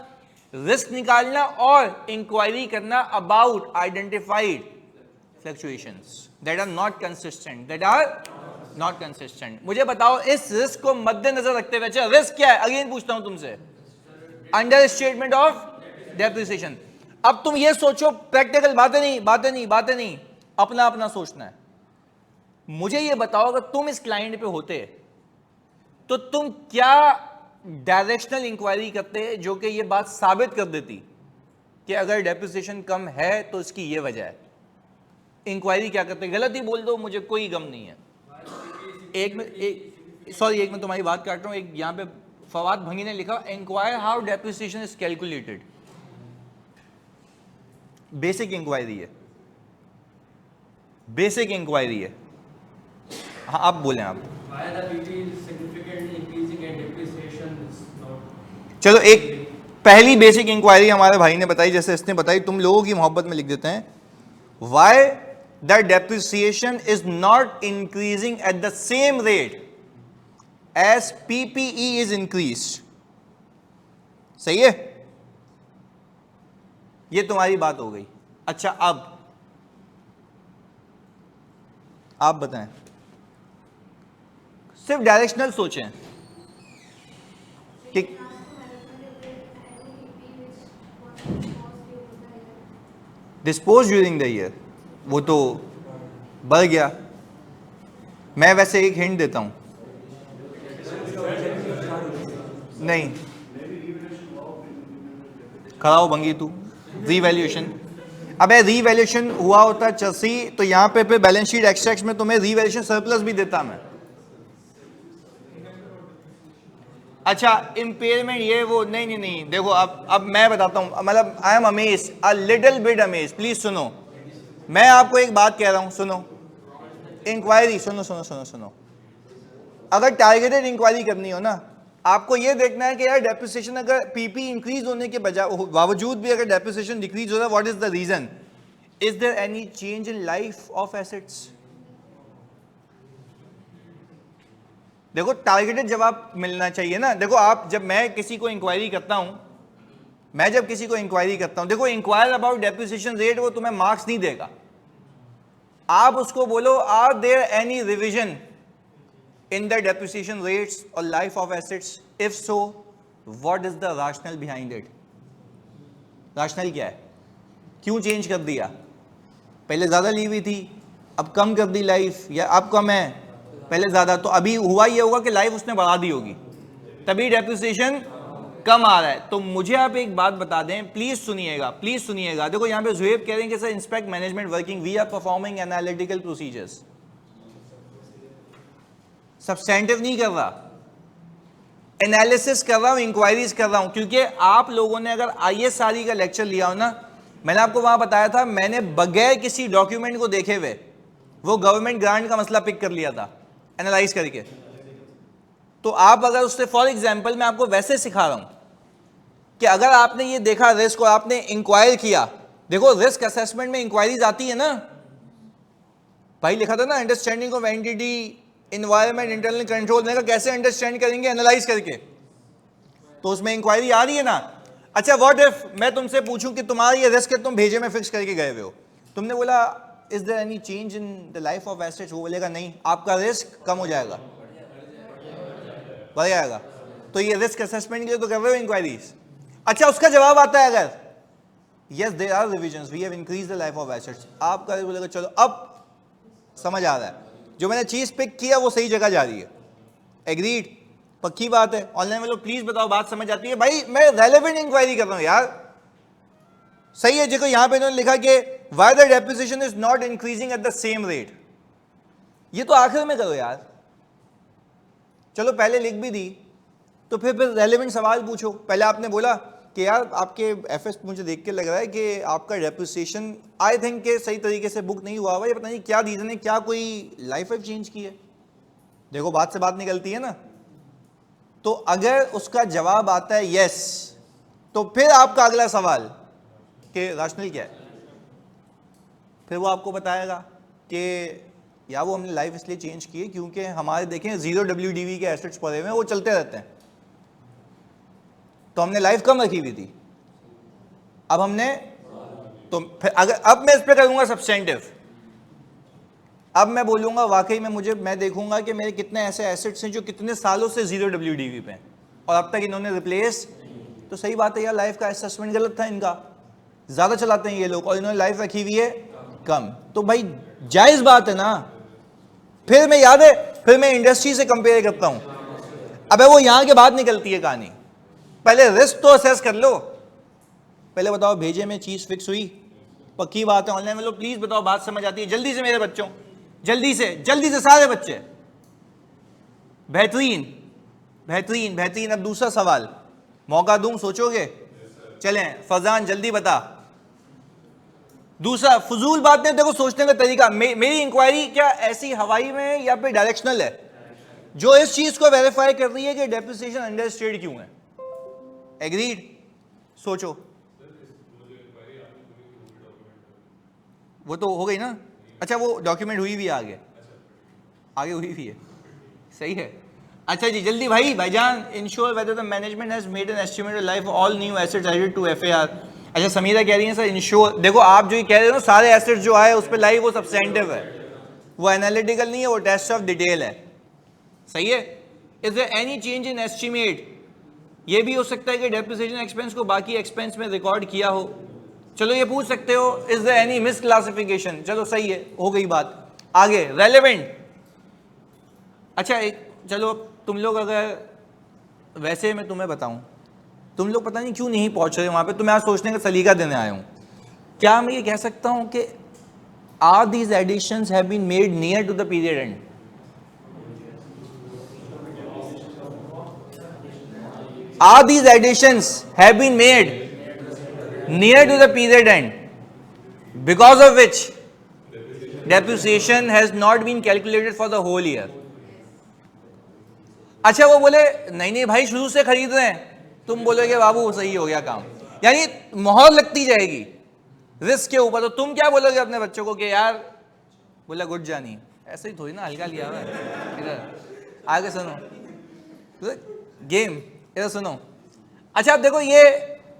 रिस्क निकालना और इंक्वायरी करना about identified fluctuations that are not consistent. मुझे बताओ, इस रिस्क को मद्देनजर रखते हुए, अच्छा रिस्क क्या है? अगेन पूछता हूं तुमसे, अंडर स्टेटमेंट ऑफ डेप्रिसिएशन। अब तुम ये सोचो, प्रैक्टिकल बातें नहीं, अपना सोचना है। मुझे ये बताओ, अगर तुम इस क्लाइंट पे होते तो तुम क्या डायरेक्शनल इंक्वायरी करते जो कि ये बात साबित कर देती कि अगर डेप्रिसिएशन कम है तो इसकी ये वजह है। इंक्वायरी क्या करते? गलत ही बोल दो, मुझे कोई गम नहीं है। एक मिनट तुम्हारी बात काट रहा हूं। एक यहां पे फवाद भंगी ने लिखा, inquire how depreciation is calculated. Basic inquiry है। हाँ, आप बोलें आप। चलो, एक पहली बेसिक इंक्वायरी हमारे भाई ने बताई, जैसे इसने बताई, तुम लोगों की मोहब्बत में लिख देते हैं, why the depreciation is not increasing at the same rate as PPE is increased. सही है, ये तुम्हारी बात हो गई। अच्छा, अब आप बताएं, सिर्फ डायरेक्शनल सोचें कि डिस्पोज ड्यूरिंग द ईयर, वो तो बढ़ गया। मैं वैसे एक हिंट देता हूं, नहीं खड़ा हो बंगी तू, रीवैल्यूएशन। अबे रीवैल्यूएशन हुआ होता चसी तो यहां पे बैलेंस शीट एक्सट्रैक्ट में तुम्हें रीवैल्यूएशन सरप्लस भी देता मैं। अच्छा, इम्पेयरमेंट ये वो नहीं, देखो अब मैं बताता हूं, मतलब I am amaze, a little bit amaze. Please सुनो, मैं आपको एक बात कह रहा हूं, सुनो। इंक्वायरी सुनो, अगर टारगेटेड इंक्वायरी करनी हो ना, आपको ये देखना है कि यार डेप्रिसिएशन अगर पीपी इंक्रीज होने के बावजूद भी अगर डेप्रिसिएशन डिक्रीज हो रहा है, what is the reason? Is there any change in life of assets? देखो, टारगेटेड जवाब मिलना चाहिए ना। देखो, आप जब मैं किसी को इंक्वायरी करता हूं मैं जब किसी को इंक्वायरी करता हूं, देखो इंक्वायर अबाउट डेप्रिसिएशन रेट, वो तुम्हें मार्क्स नहीं देगा। आप उसको बोलो are there any revision in the depreciation rates और life of assets, if so what is the rationale behind it. Rationale क्या है, क्यों चेंज कर दिया, पहले ज्यादा ली हुई थी अब कम कर दी लाइफ, या अब कम है पहले ज्यादा, तो अभी हुआ ये होगा कि लाइफ उसने बढ़ा दी होगी, तभी डेप्रिसिएशन कम आ रहा है। तो मुझे आप एक बात बता दें, प्लीज सुनिएगा, प्लीज सुनिएगा। देखो यहाँ पे जुएब कह रहे हैं कि sir inspect management working, we are performing analytical procedures. Substantive नहीं कर रहा, एनालिसिस कर रहा हूं, इंक्वायरीज कर रहा हूं, क्योंकि आप लोगों ने अगर ISRE का लेक्चर लिया हो ना, मैंने आपको वहां बताया था, मैंने बगैर किसी डॉक्यूमेंट को देखे हुए वो गवर्नमेंट ग्रांट का मसला पिक कर लिया था एनालाइज करके। तो आप अगर उससे, फॉर एग्जांपल मैं आपको वैसे सिखा रहा हूं कि अगर आपने ये देखा रिस्क और आपने इंक्वायर किया, देखो रिस्क असेसमेंट में इंक्वायरीज आती है ना भाई, लिखा था ना understanding of entity environment internal control, मैंने कहा कैसे अंडरस्टैंड करेंगे, एनालाइज करके, तो उसमें इंक्वायरी आ रही है ना। अच्छा व्हाट इफ मैं तुमसे पूछूं कि तुम्हारा ये रिस्क है, तुम भेजे में फिक्स करके गए हुए हो, तुमने बोला is there any change in the life of assets, वो बोलेगा नहीं, आपका रिस्क कम हो जाएगा, बढ़ जाएगा, तो ये रिस्क असेसमेंट के लिए तो कर रहे हो इंक्वायरीज। अच्छा उसका जवाब आता है अगर yes there are revisions we have increase the life of assets, आपका रिस्क बोलेगा चलो अब समझ आ रहा है, जो मैंने चीज पिक किया वो सही जगह जा रही है, एग्रीड, पक्की बात है। ऑनलाइन में लोग प्लीज बताओ बात समझ आती है, भाई मैं रेलेवेंट इंक्वायरी कर रहा हूं यार, सही है। देखो यहां पे इन्होंने लिखा कि why the depreciation is not increasing at the same rate, ये तो आखिर में करो यार, चलो पहले लिख भी दी तो फिर रेलेवेंट सवाल पूछो। पहले आपने बोला कि यार आपके एफएस मुझे देख के लग रहा है कि आपका डेप्रिसिएशन आई थिंक के सही तरीके से बुक नहीं हुआ हुआ, ये पता नहीं क्या रीजन है, क्या कोई लाइफ चेंज की है, देखो बात से बात निकलती है ना। तो अगर उसका जवाब आता है यस, तो फिर आपका अगला सवाल कि रैशनल क्या है, फिर वो आपको बताएगा कि या वो हमने लाइफ इसलिए चेंज की है क्योंकि हमारे देखें 0 WDV के एसेट्स पड़े हुए हैं, वो चलते रहते हैं, तो हमने लाइफ कम रखी हुई थी, अब हमने, तो फिर अगर अब मैं इस पर करूंगा सब्सटेंटिव, अब मैं बोलूंगा वाकई में मुझे, मैं देखूंगा कि मेरे कितने ऐसे एसेट्स हैं जो कितने सालों से 0 WDV पे हैं और अब तक इन्होंने रिप्लेस, तो सही बात है यार लाइफ का असेसमेंट गलत था इनका, ज्यादा चलाते हैं ये लोग और इन्होंने लाइफ रखी हुई है कम, तो भाई जायज बात है ना। फिर मैं याद है, फिर मैं इंडस्ट्री से कंपेयर करता हूं, अब वो यहां के बाद निकलती है कहानी, पहले रिस्क तो असेस कर लो, पहले बताओ भेजे में चीज फिक्स हुई, पक्की बात है। ऑनलाइन में लोग प्लीज बताओ बात समझ आती है, जल्दी से मेरे बच्चों, जल्दी से सारे बच्चे, बेहतरीन बेहतरीन बेहतरीन। अब दूसरा सवाल मौका दूं, सोचोगे, चलें फजान जल्दी बता। दूसरा फजूल बात नहीं, देखो सोचने का तरीका, मेरी इंक्वायरी क्या ऐसी हवाई में या फिर डायरेक्शनल है, जो इस चीज को वेरीफाई कर रही है कि डेप्रिसिएशन अंडरस्टेड क्यों है, एग्रीड, सोचो। वो तो हो गई ना, अच्छा वो डॉक्यूमेंट हुई भी आगे हुई भी है, सही है। अच्छा जी जल्दी भाई भाईजान, ensure whether the management has made an estimated life all new assets added to FAR। अच्छा समीरा कह रही है सर इंश्योर, देखो आप जो ये कह रहे हो ना सारे एसेट्स जो आए उस पर लाइव, वो सब्सटेंटिव है, वो एनालिटिकल नहीं है, वो टेस्ट ऑफ डिटेल है, सही है। Is there any change in estimate, ये भी हो सकता है कि डेप्रिसिएशन एक्सपेंस को बाकी एक्सपेंस में रिकॉर्ड किया हो, चलो ये पूछ सकते हो। Is there any misclassification, चलो सही है, हो गई बात। आगे रेलेवेंट, अच्छा एक चलो तुम लोग अगर, वैसे मैं तुम्हें बताऊं, तुम लोग पता नहीं क्यों नहीं पहुंच रहे वहां पे, तुम्हें आज सोचने का सलीका देने आया हूं। क्या मैं ये कह सकता हूं कि are these additions have been made near to the period end, are these additions have been made near to the period end because of which depreciation has not been calculated for the whole year। अच्छा वो बोले नहीं भाई शुरू से खरीद रहे हैं, तुम बोलोगे बाबू सही हो गया काम, यानी मोहर लगती जाएगी रिस्क के ऊपर, तो तुम क्या बोलोगे अपने बच्चों को कि यार, बोला गुड जानी, ऐसे ही थोड़ी ना हल्का लिया हुआ है, इधर आगे सुनो गेम, इधर सुनो। अच्छा अब देखो ये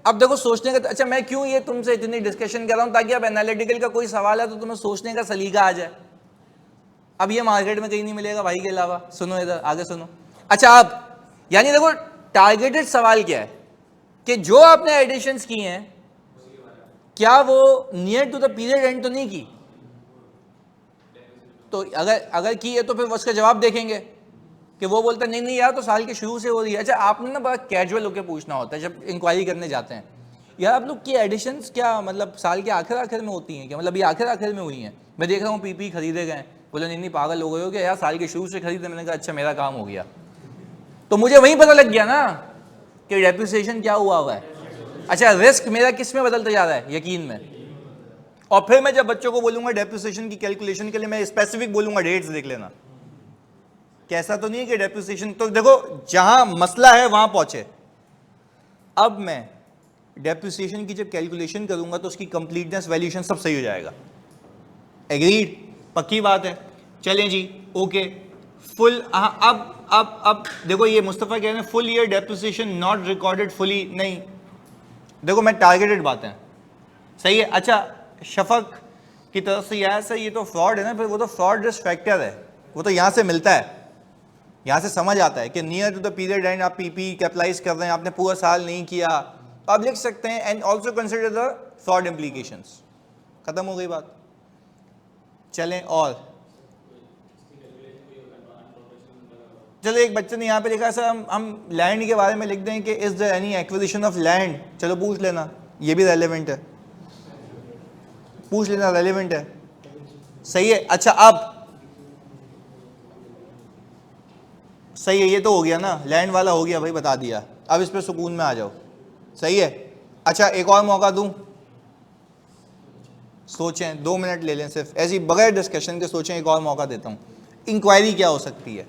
अब देखो सोचने का, अच्छा मैं क्यों ये तुमसे इतनी डिस्कशन कर रहा हूं, ताकि अब एनालिटिकल का कोई सवाल है तो तुम्हें सोचने का सलीका आ जाए। अब ये मार्केट में कहीं नहीं मिलेगा भाई के अलावा। सुनो इधर आगे सुनो। अच्छा अब यानी देखो टारगेटेड सवाल क्या है कि जो आपने एडिशंस की हैं क्या वो near to the period end तो नहीं की, तो अगर की है तो फिर उसका जवाब देखेंगे कि वो बोलता नहीं नहीं यार तो साल के शुरू से हो रही है। अच्छा आपने ना बड़ा कैजुअल होकर पूछना होता है जब इंक्वायरी करने जाते हैं, यार आप लोग की एडिशंस क्या मतलब साल के आखिर आखिर में होती हैं क्या, मतलब ये आखिर आखिर में हुई हैं, मैं देख रहा हूँ पीपी खरीदे गए। बोले नहीं नहीं पागल हो गए हो क्या यार, साल के शुरू से खरीदे। मैंने कहा अच्छा मेरा काम हो गया। तो मुझे वहीं पता लग गया ना कि डेप्रिसिएशन क्या हुआ है। अच्छा रिस्क मेरा किस में बदलता जा रहा है, यकीन में। और फिर मैं जब बच्चों को बोलूंगा डेप्रिसिएशन की कैलकुलेशन के लिए मैं स्पेसिफिक बोलूंगा, डेट्स देख लेना। कैसा तो नहीं है कि डेप्रिसिएशन, तो देखो जहां मसला है वहां पहुंचे। अब मैं डेप्रिसिएशन की जब कैलकुलेशन करूंगा तो उसकी कंप्लीटनेस वैल्यूएशन सब सही हो जाएगा। एग्रीड, पक्की बात है। चलें जी ओके। फुल अब देखो ये मुस्तफा कह रहे हैं full year depreciation not recorded fully, नहीं देखो मैं टारगेटेड बात है सही है। अच्छा शफक की तरफ से यह सर ये तो फ्रॉड है ना, फिर वो तो फ्रॉड रिस्क फैक्टर है, वो तो यहां से मिलता है, यहां से समझ आता है कि near to the period end आप पीपी कैपिटलाइज कर रहे हैं, आपने पूरा साल नहीं किया, तो आप लिख सकते हैं and also consider the fraud implications. खत्म हो गई बात। चलें और चलो एक बच्चे ने यहाँ पे लिखा सर हम लैंड के बारे में लिख दें कि is there any acquisition of land, चलो पूछ लेना, ये भी रेलेवेंट है, पूछ लेना रेलेवेंट है, सही है। अच्छा अब सही है, ये तो हो गया ना, लैंड वाला हो गया भाई, बता दिया। अब इस पे सुकून में आ जाओ, सही है। अच्छा एक और मौका दूं, सोचें 2 मिनट ले लें सिर्फ, ऐसी बगैर डिस्कशन के सोचें, एक और मौका देता हूं। इंक्वायरी क्या हो सकती है,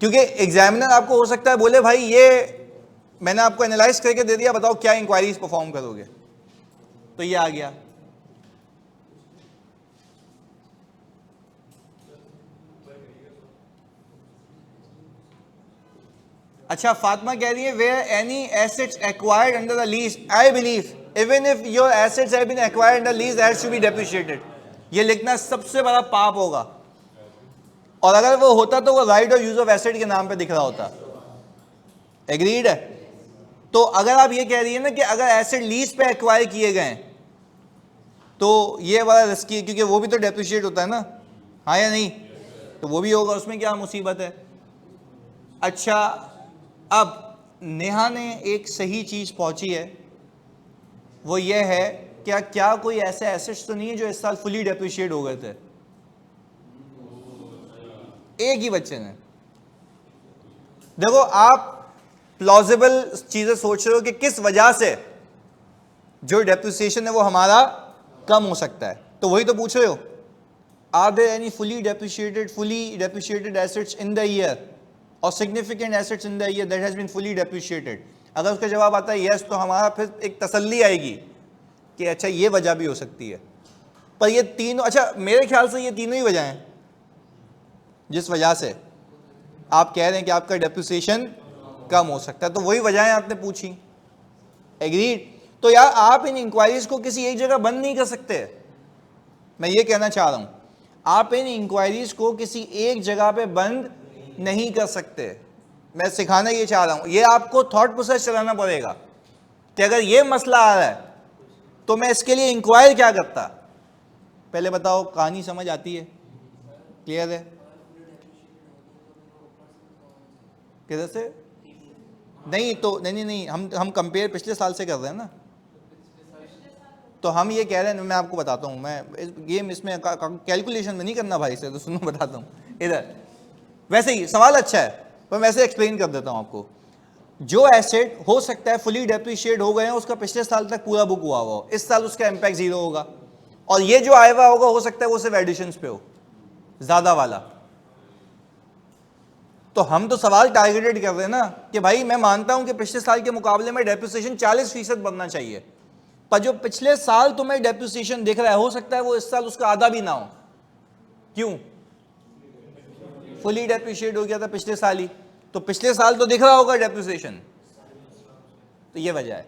क्योंकि एग्जामिनर आपको हो सकता है बोले भाई ये मैंने आपको एनालाइज करके दे दिया, बताओ क्या इंक्वायरीज परफॉर्म करोगे, तो ये आ गया। अच्छा फातिमा कह रही है were any assets acquired under the lease, I believe even if your assets have been acquired under lease that should be depreciated. ये लिखना सबसे बड़ा पाप होगा, और अगर वो होता तो वो राइट और यूज ऑफ एसेट के नाम पे दिख रहा होता। एग्रीड है। तो अगर आप ये कह रही है ना कि अगर एसेट लीज पे एक्वायर किए गए तो ये वाला रिस्की है, क्योंकि वो भी तो डेप्रिशिएट होता है ना, हाँ या नहीं, तो वो भी होगा, उसमें क्या मुसीबत है। अच्छा अब नेहा ने एक सही चीज पहुंची है, वो ये है क्या कोई ऐसे एसेट्स तो नहीं है जो इस साल फुली डेप्रिशिएट हो गए थे। एक ही बच्चे ने, देखो आप प्लॉजिबल चीजें सोच रहे हो कि किस वजह से जो डेप्रिसिएशन है वो हमारा कम हो सकता है, तो वही तो पूछ रहे हो, are there any fully depreciated assets in the year और significant assets in the year that has been fully depreciated. अगर उसका जवाब आता है यस, तो हमारा फिर एक तसल्ली आएगी कि अच्छा ये वजह भी हो सकती है। पर ये तीनों, अच्छा मेरे ख्याल से ये तीनों ही वजह हैं जिस वजह से आप कह रहे हैं कि आपका डेप्रिसिएशन कम हो सकता है, तो वही वजहें आपने पूछी। एग्रीड। तो यार आप इन इंक्वायरीज को किसी एक जगह बंद नहीं कर सकते, मैं ये कहना चाह रहा हूं, आप इन इंक्वायरीज को किसी एक जगह पे बंद नहीं कर सकते। मैं सिखाना ये चाह रहा हूं, ये आपको थॉट प्रोसेस चलाना पड़ेगा कि अगर ये मसला आ रहा है तो मैं इसके लिए इंक्वायर क्या करता। पहले बताओ कहानी समझ आती है, क्लियर है? किधर से? नहीं तो नहीं हम कंपेयर पिछले साल से कर रहे हैं ना, तो हम ये कह रहे हैं, मैं आपको बताता हूँ, मैं गेम इसमें कैलकुलेशन में नहीं करना भाई से, तो सुनो बताता हूँ इधर। वैसे ही सवाल अच्छा है पर वैसे एक्सप्लेन कर देता हूँ आपको। जो एसेट हो सकता है फुली डेप्रिशिएट हो गए हैं, उसका पिछले साल तक पूरा बुक हुआ हो, इस साल उसका इम्पैक्ट 0 होगा, और ये जो आया हुआ होगा हो सकता है वो सिर्फ एडिशंस पे हो ज्यादा वाला। तो हम तो सवाल टारगेटेड कर रहे हैं ना कि भाई मैं मानता हूं कि पिछले साल के मुकाबले में डेप्रिसिएशन 40% बनना चाहिए, पर जो पिछले साल तुम्हें डेप्रिसिएशन दिख रहा है हो सकता है वो इस साल उसका आधा भी ना हो। क्यों? फुली डेप्रिशिएट हो गया था पिछले साल ही, तो पिछले साल तो दिख रहा होगा डेप्रिसिएशन, तो ये वजह है।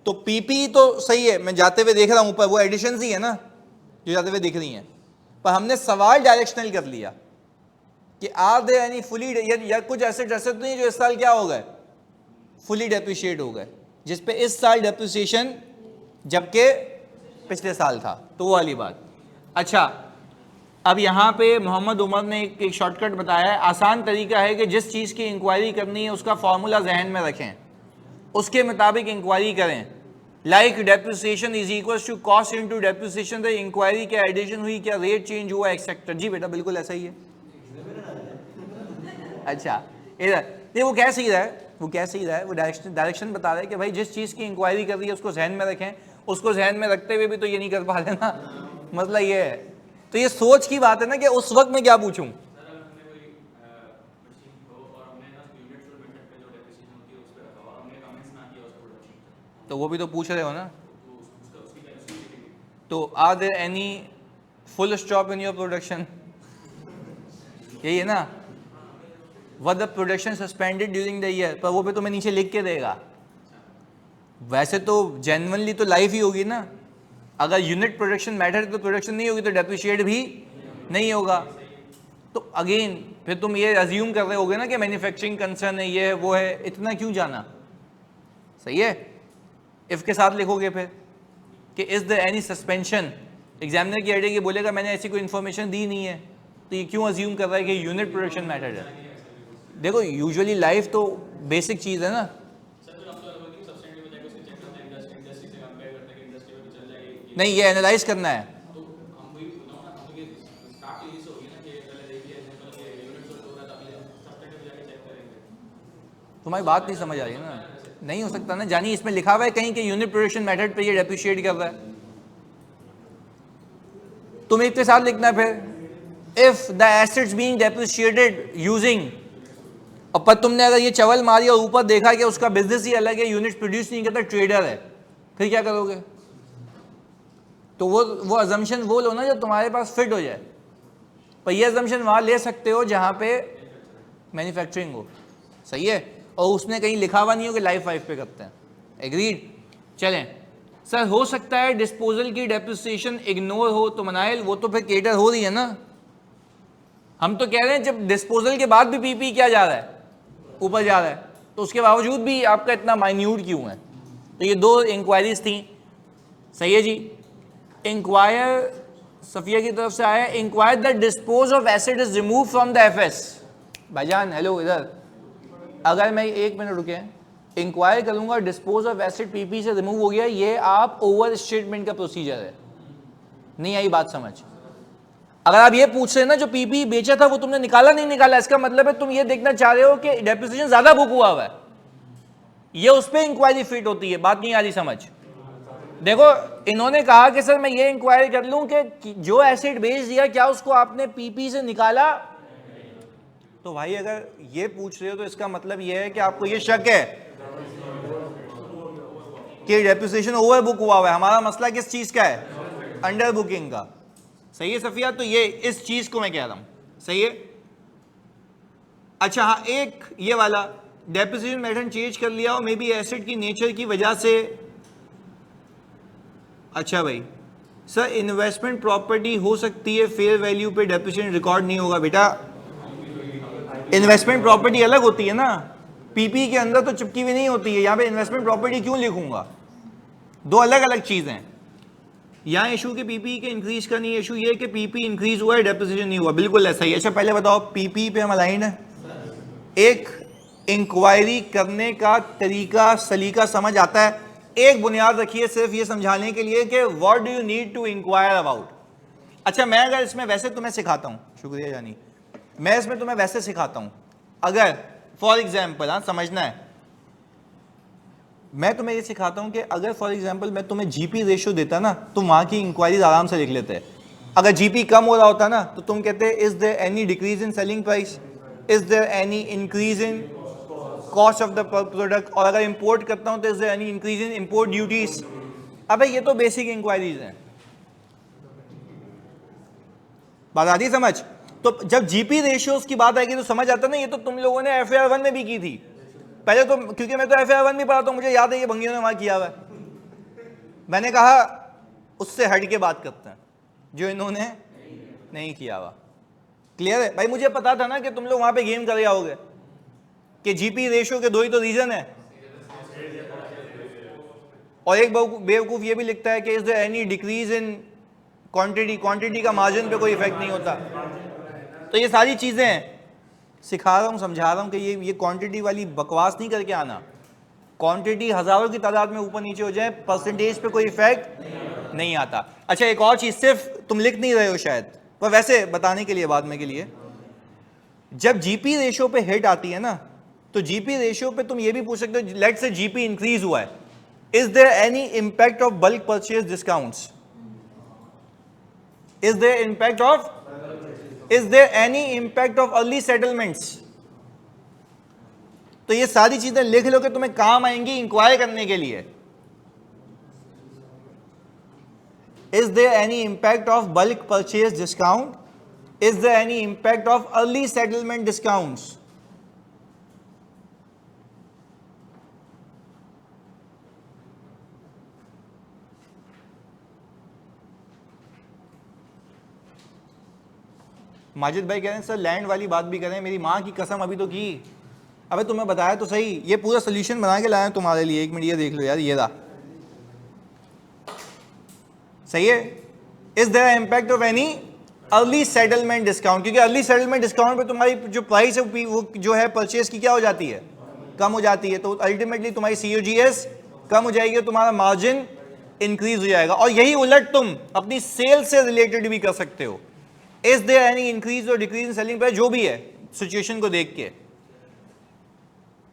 तो पीपी तो सही है, मैं जाते हुए देख रहा हूं ऊपर, वो एडिशन ही है ना जो जाते हुए दिख रही हैं, पर हमने सवाल डायरेक्शनल कर लिया कि आर दे एनी फुली, या कुछ ऐसे ऐसे तो नहीं जो इस साल क्या हो गए, फुली डेप्रिशिएट हो गए, जिसपे इस साल डेप्रिसिएशन जबकि पिछले साल था, तो वो वाली बात। अच्छा, अब यहाँ पे मोहम्मद उमर ने एक शॉर्टकट बताया है, आसान तरीका है कि जिस चीज़ की इंक्वायरी करनी है उसका फॉर्मूला जहन में रखें, उसके मुताबिक इंक्वायरी करें। Like depreciation is equal to cost into depreciation, तो इंक्वायरी क्या एडिशन हुई, क्या रेट चेंज हुआ, एक्सेक्टर। जी बेटा बिल्कुल ऐसा ही है। अच्छा इधर नहीं, वो कह सही रहा है, वो कह सही रहा है, वो डायरेक्शन बता रहा है कि भाई जिस चीज़ की इंक्वायरी कर रही है उसको जहन में रखें, उसको जहन में रखते हुए भी तो ये नहीं कर पा रहे ना, मसला ये है। तो ये सोच की बात है ना कि उस वक्त मैं क्या पूछूं। तो वो भी तो पूछ रहे हो ना, तो are there any full stop in your production, यही है ना, what the production suspended during the year, पर वो पे तुम्हें नीचे लिख के देगा। वैसे तो जेन्युइनली तो लाइफ ही होगी ना, अगर यूनिट प्रोडक्शन मैटर तो प्रोडक्शन नहीं होगी तो डेप्रिशिएट भी नहीं होगा। तो अगेन फिर तुम ये अज्यूम कर रहे होगे ना कि मैन्युफैक्चरिंग कंसर्न है, ये है वो है, इतना क्यों जाना। सही है, इफ के साथ लिखोगे फिर कि is the any suspension, examiner की आइडिया की बोलेगा मैंने ऐसी कोई इन्फॉर्मेशन दी नहीं है, तो ये क्यों अज्यूम कर रहा है कि यूनिट प्रोडक्शन मैटर है। देखो यूजुअली लाइफ तो बेसिक चीज़ है ना। नहीं, ये एनालाइज करना है। तुम्हारी बात नहीं समझ आ रही ना, नहीं हो सकता ना जानी, इसमें लिखा हुआ है कहीं कि यूनिट प्रोडक्शन मेथड पे ये डेप्रिशिएट कर रहा है, तुम एक के साथ लिखना है फिर if the assets being depreciated using, और पर तुमने अगर ये चवल मारी और ऊपर देखा कि उसका बिजनेस ही अलग है, यूनिट प्रोड्यूस नहीं करता, ट्रेडर है, फिर क्या करोगे। तो वो अजम्पशन वो लो ना जो तुम्हारे पास फिट हो जाए, पर ये अजम्पशन वहाँ ले सकते हो जहाँ पे मैन्युफैक्चरिंग हो। सही है, और उसने कहीं लिखा हुआ नहीं हो कि लाइफ वाइफ पे करते हैं। एग्रीड। चलें सर, हो सकता है डिस्पोजल की डेप्रिसिएशन इग्नोर हो, तो मनाइल वो तो फिर केटर हो रही है ना। हम तो कह रहे हैं जब डिस्पोजल के बाद भी पीपी क्या जा रहा है, ऊपर जा रहा है, तो उसके बावजूद भी आपका इतना माइन्यूट क्यों है। तो ये दो इंक्वायरीज थी। सही है जी। इंक्वायर सफिया की तरफ से आया, inquire the dispose of asset is remove from the FS. भाईजान हेलो, इधर अगर मैं 1 मिनट रुके, इंक्वायर करूंगा डिस्पोज ऑफ एसिड पीपी से रिमूव हो गया, ये आप ओवर स्टेटमेंट का प्रोसीजर है। नहीं आई बात समझ। अगर आप ये पूछ रहे हैं ना जो पीपी बेचा था वो तुमने निकाला नहीं निकाला, इसका मतलब है तुम ये देखना चाह रहे हो कि डेप्रिसिएशन ज्यादा बुक हुआ है, ये उस पर इंक्वायरी फिट होती है। बात नहीं आ रही समझ। देखो इन्होंने कहा कि सर मैं ये इंक्वायरी कर लूं कि जो एसिड बेच दिया क्या उसको आपने पीपी से निकाला। तो भाई अगर ये पूछ रहे हो तो इसका मतलब ये है कि आपको ये शक है कि डेप्रिसिएशन ओवर बुक हुआ है। हमारा मसला किस चीज का है, अंडर बुकिंग का। सही है सफिया, तो ये इस चीज को मैं कह रहा हूं। सही है। अच्छा हाँ, एक ये वाला डेप्रिसिएशन मेथड चेंज कर लिया और मे बी एसिड की नेचर की वजह से। अच्छा भाई सर, इन्वेस्टमेंट प्रॉपर्टी हो सकती है फेयर वैल्यू पे डेप्रिसिएशन रिकॉर्ड नहीं होगा। बेटा इन्वेस्टमेंट प्रॉपर्टी अलग होती है ना, पीपी के अंदर तो चिपकी हुई नहीं होती है। यहां पे इन्वेस्टमेंट प्रॉपर्टी क्यों लिखूंगा, दो अलग अलग चीजें। यहाँ इशू के पीपी के इंक्रीज का नहीं, इशू ये कि पीपी इंक्रीज हुआ है डेप्रिसिएशन नहीं हुआ। बिल्कुल ऐसा ही। अच्छा पहले बताओ पीपी पे हम अलाइन है। एक इंक्वायरी करने का तरीका सलीका समझ आता है। एक बुनियाद रखिए सिर्फ ये समझाने के लिए कि what do you need to inquire about. अच्छा मैं अगर इसमें वैसे तुम्हें सिखाता हूँ, शुक्रिया जानी, मैं इसमें तुम्हें वैसे सिखाता हूँ। अगर फॉर एग्जाम्पल, हाँ समझना है, मैं तुम्हें ये सिखाता हूं कि अगर फॉर एग्जांपल मैं तुम्हें जीपी रेशियो देता ना, तुम वहां की इंक्वायरीज आराम से लिख लेते हैं। अगर जीपी कम हो रहा होता ना तो तुम कहते is there any decrease in selling price, is there any increase in cost of the product, और अगर इंपोर्ट करता हूं तो is there any increase in import duties. अबे ये तो बेसिक इंक्वायरीज हैं। बात आती समझ। तो जब जीपी रेशियोज की बात आएगी तो समझ आता ना, ये तो तुम लोगों ने FAR 1 में भी की थी पहले तो, क्योंकि मैं तो FAR 1 भी पढ़ा तो मुझे याद है ये भंगियों ने वहां किया हुआ है। मैंने कहा उससे हट के बात करते हैं जो इन्होंने नहीं किया हुआ। क्लियर है भाई? मुझे पता था ना कि तुम लोग वहां पे गेम कर आओगे कि जीपी रेशो के दो ही तो रीजन है, और एक बेवकूफ ये भी लिखता है कि is there any decrease in quantity, quantity का मार्जिन पे कोई इफेक्ट नहीं होता। तो ये सारी चीजें हैं, सिखा रहा हूँ, समझा रहा हूँ कि ये क्वांटिटी वाली बकवास नहीं करके आना। क्वांटिटी हजारों की तादाद में ऊपर नीचे हो जाए, परसेंटेज पे कोई इफेक्ट नहीं आता। अच्छा एक और चीज, सिर्फ तुम लिख नहीं रहे हो शायद, पर वैसे बताने के लिए बाद में के लिए, जब जीपी रेशियो पे हिट आती है ना, तो जीपी रेशियो पे तुम ये भी पूछ सकते हो, लेट्स से जीपी इंक्रीज हुआ है, is there any impact of bulk purchase discounts? Is there impact of, is there any impact of early settlements? तो ये सारी चीजें लिख लो कि तुम्हें काम आएंगी इंक्वायर करने के लिए। Is there any impact of bulk purchase discount? Is there any impact of early settlement discounts? Majid भाई कह रहे हैं सर लैंड वाली बात भी करें, मेरी माँ की कसम अभी तो की। अबे तुम्हें बताया तो सही, ये पूरा सोल्यूशन बना के लाया तुम्हारे लिए, एक मिनट ये देख लो यार, ये रहा, सही है। Is there impact of any early settlement discount? क्योंकि अर्ली सेटलमेंट डिस्काउंट पे तुम्हारी जो प्राइस है वो जो है परचेज की क्या हो जाती है, कम हो जाती है, तो अल्टीमेटली तुम्हारी COGS कम हो जाएगी और तुम्हारा मार्जिन इंक्रीज हो जाएगा। और यही उलट तुम अपनी सेल से रिलेटेड भी कर सकते हो। इज देयर एनी इंक्रीज और डिक्रीज इन सेलिंग प्राइस, जो भी है सिचुएशन को देख के,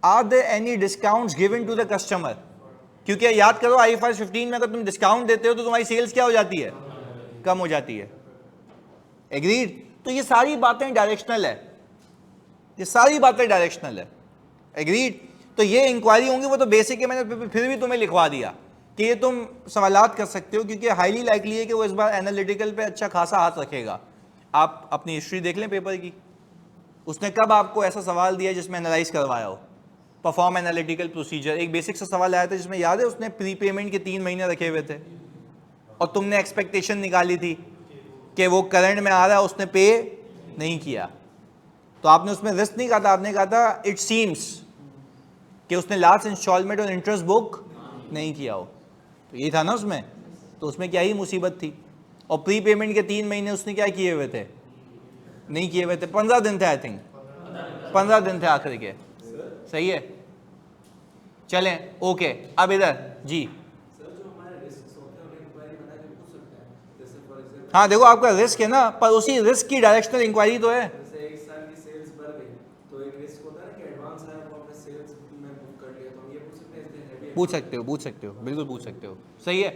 are there any discounts given to the customer? क्योंकि याद करो IFRS 15 में अगर तुम डिस्काउंट देते हो तो तुम्हारी सेल्स क्या हो जाती है, कम हो जाती है। एग्रीड? तो ये सारी बातें डायरेक्शनल है, ये सारी बातें डायरेक्शनल है। एग्रीड? तो ये इंक्वायरी होंगी, वो तो बेसिक है, मैंने फिर भी तुम्हें लिखवा दिया कि ये तुम सवालात कर सकते हो, क्योंकि हाईली लाइकली है कि वो इस बार एनालिटिकल पे अच्छा खासा हाथ रखेगा। आप अपनी हिस्ट्री देख लें पेपर की, उसने कब आपको ऐसा सवाल दिया जिसमें एनालाइज करवाया हो। परफॉर्म एनालिटिकल प्रोसीजर, एक बेसिक सा सवाल आया था जिसमें याद है उसने प्री पेमेंट के 3 महीने रखे हुए थे और तुमने एक्सपेक्टेशन निकाली थी कि वो करंट में आ रहा है, उसने पे नहीं किया, तो आपने उसमें रिस्क नहीं कहा था, आपने कहा था इट सीम्स कि उसने लास्ट इंस्टॉलमेंट और इंटरेस्ट बुक नहीं किया हो, तो ये था ना उसमें। तो उसमें क्या ही मुसीबत थी। और प्री पेमेंट के 3 महीने उसने क्या किए हुए थे, नहीं किए हुए थे, 15 दिन थे, आई थिंक 15 दिन थे आखिर के। सही है, चलें ओके। अब इधर जी, हाँ देखो आपका रिस्क है ना, पर उसी रिस्क की डायरेक्शनल इंक्वायरी तो है। एक साल की सेल्स बढ़ गई तो एक रिस्क होता है कि एडवांस आया वो आपने सेल्स में बुक कर लिया, तो हम ये पूछ सकते हैं इसलिए हैवी। पूछ सकते हो, बिल्कुल पूछ सकते हो, सही है।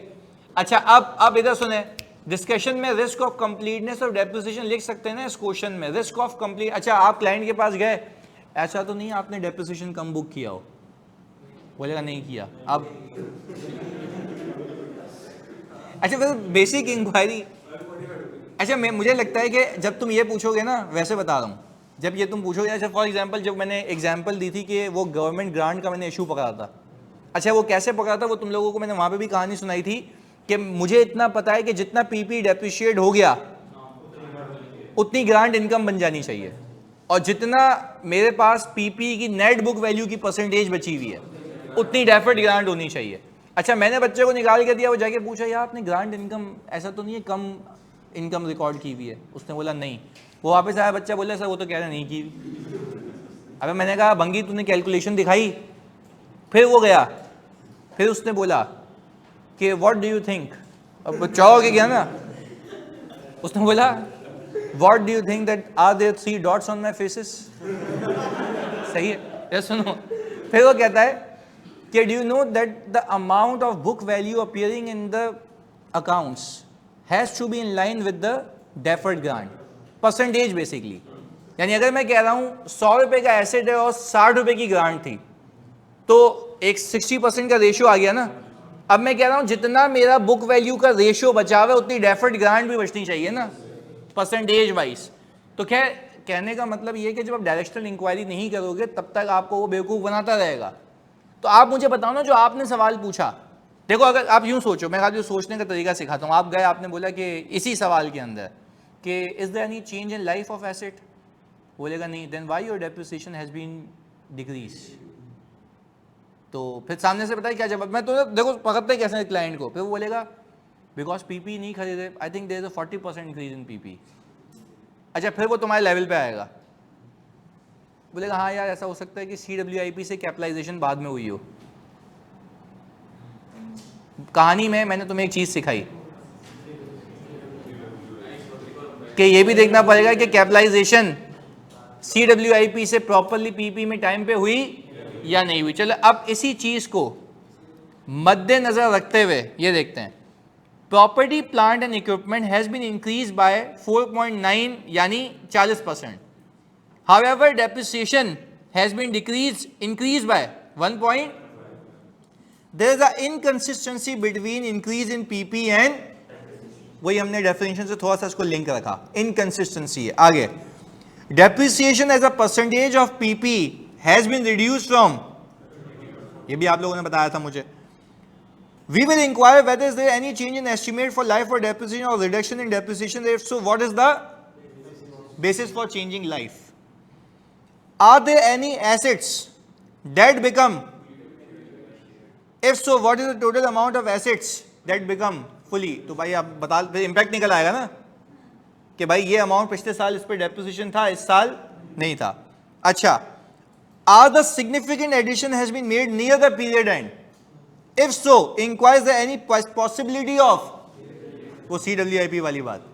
अच्छा अब इधर सुने, डिस्कशन में रिस्क ऑफ कंप्लीटनेस और डेप्रिसिएशन लिख सकते हैं ना इस क्वेश्चन में, रिस्क ऑफ कंप्लीट। अच्छा आप क्लाइंट के पास गए, ऐसा तो नहीं आपने डेप्रिसिएशन कम बुक किया हो, बोलेगा नहीं किया। अब अच्छा फिर बेसिक इंक्वायरी, अच्छा मुझे लगता है कि जब तुम ये पूछोगे ना, वैसे बता रहा हूँ, जब ये तुम पूछोगे, अच्छा फॉर एग्जांपल जब मैंने एग्जांपल दी थी कि वो गवर्नमेंट ग्रांट का मैंने इशू पकड़ा था, अच्छा वो कैसे पकड़ा था वो तुम लोगों को मैंने वहाँ पे भी कहानी सुनाई थी कि मुझे इतना पता है कि जितना पीपी डेप्रिशिएट हो गया उतनी ग्रांट इनकम बन जानी चाहिए, और जितना मेरे पास पीपी की नेट बुक वैल्यू की परसेंटेज बची हुई है उतनी डेफर्ड ग्रांट होनी चाहिए। अच्छा मैंने बच्चे को निकाल के दिया, वो जाके पूछा यार आपने ग्रांट इनकम ऐसा तो नहीं है कम इनकम रिकॉर्ड की हुई है? उसने बोला नहीं। वो वापस आया, बच्चा बोला सर वो तो कह रहे नहीं की। अबे मैंने कहा भंगी तूने कैलकुलेशन दिखाई? फिर वो गया, फिर उसने बोला कि व्हाट डू यू थिंक, अब वो चौ के गया ना, उसने बोला what do you think that are there 3 dots on my faces? सही है ये सुनो, फिर वो कहता है कि do you know that the amount of book value appearing in the accounts has to be in line with the deferred grant percentage basically. यानी अगर मैं कह रहा हूं 100 रुपए का एसेट है और 60 रुपए की ग्रांट थी, तो एक 60% का रेशियो आ गया ना। अब मैं कह रहा हूं जितना मेरा बुक वैल्यू का रेशियो बचा हुआ है उतनी डेफर्ड ग्रांट भी बचनी चाहिए ना, परसेंटेज वाइज। तो खैर कहने का मतलब ये है कि जब आप डायरेक्शनल इंक्वायरी नहीं करोगे तब तक आपको वो बेवकूफ़ बनाता रहेगा। तो आप मुझे बताओ ना, जो आपने सवाल पूछा देखो अगर आप यूं सोचो, मैं आज जो सोचने का तरीका सिखाता हूँ, आप गए आपने बोला कि इसी सवाल के अंदर कि is there any change in life of asset, बोलेगा नहीं, then why your depreciation has been decrease. तो फिर सामने से पता है क्या जवाब, मैं तो देखो पकड़ते कैसे क्लाइंट को, फिर वो बोलेगा बिकॉज पीपी नहीं खरीदे, I think there is a 40% increase in PP. अच्छा फिर वो तुम्हारे लेवल पे आएगा, बोलेगा हाँ यार ऐसा हो सकता है कि CWIP से कैपिटलाइजेशन बाद में हुई हो। कहानी में मैंने तुम्हें एक चीज सिखाई कि ये भी देखना पड़ेगा कि कैपिटलाइजेशन CWIP से प्रॉपरली पीपी में टाइम पे हुई या नहीं हुई। चलो अब इसी चीज को मद्देनजर रखते हुए ये देखते हैं, property plant and equipment has been increase by 4.9 यानी 40%। However depreciation has been increased by 1 point. There is an inconsistency between increase in PP and, वही हमने डेफिनेशन से थोड़ा सा इसको लिंक रखा, इनकंसिस्टेंसी है। आगे depreciation as a percentage of PP has been reduced from, ये भी आप लोगों ने बताया था मुझे। We will inquire whether is there any change in estimate for life or depreciation or reduction in depreciation. If so, what is the basis for changing life? Are there any assets that become? If so, what is the total amount of assets that become fully? तो भाई आप बता, impact निकल आएगा ना कि भाई ये अमाउंट पिछले साल इस पर डेप्रिसिएशन था, इस साल नहीं था। अच्छा, are the significant addition has been made near the period end? If so, inquires there any possibility of, वो CWIP वाली बात,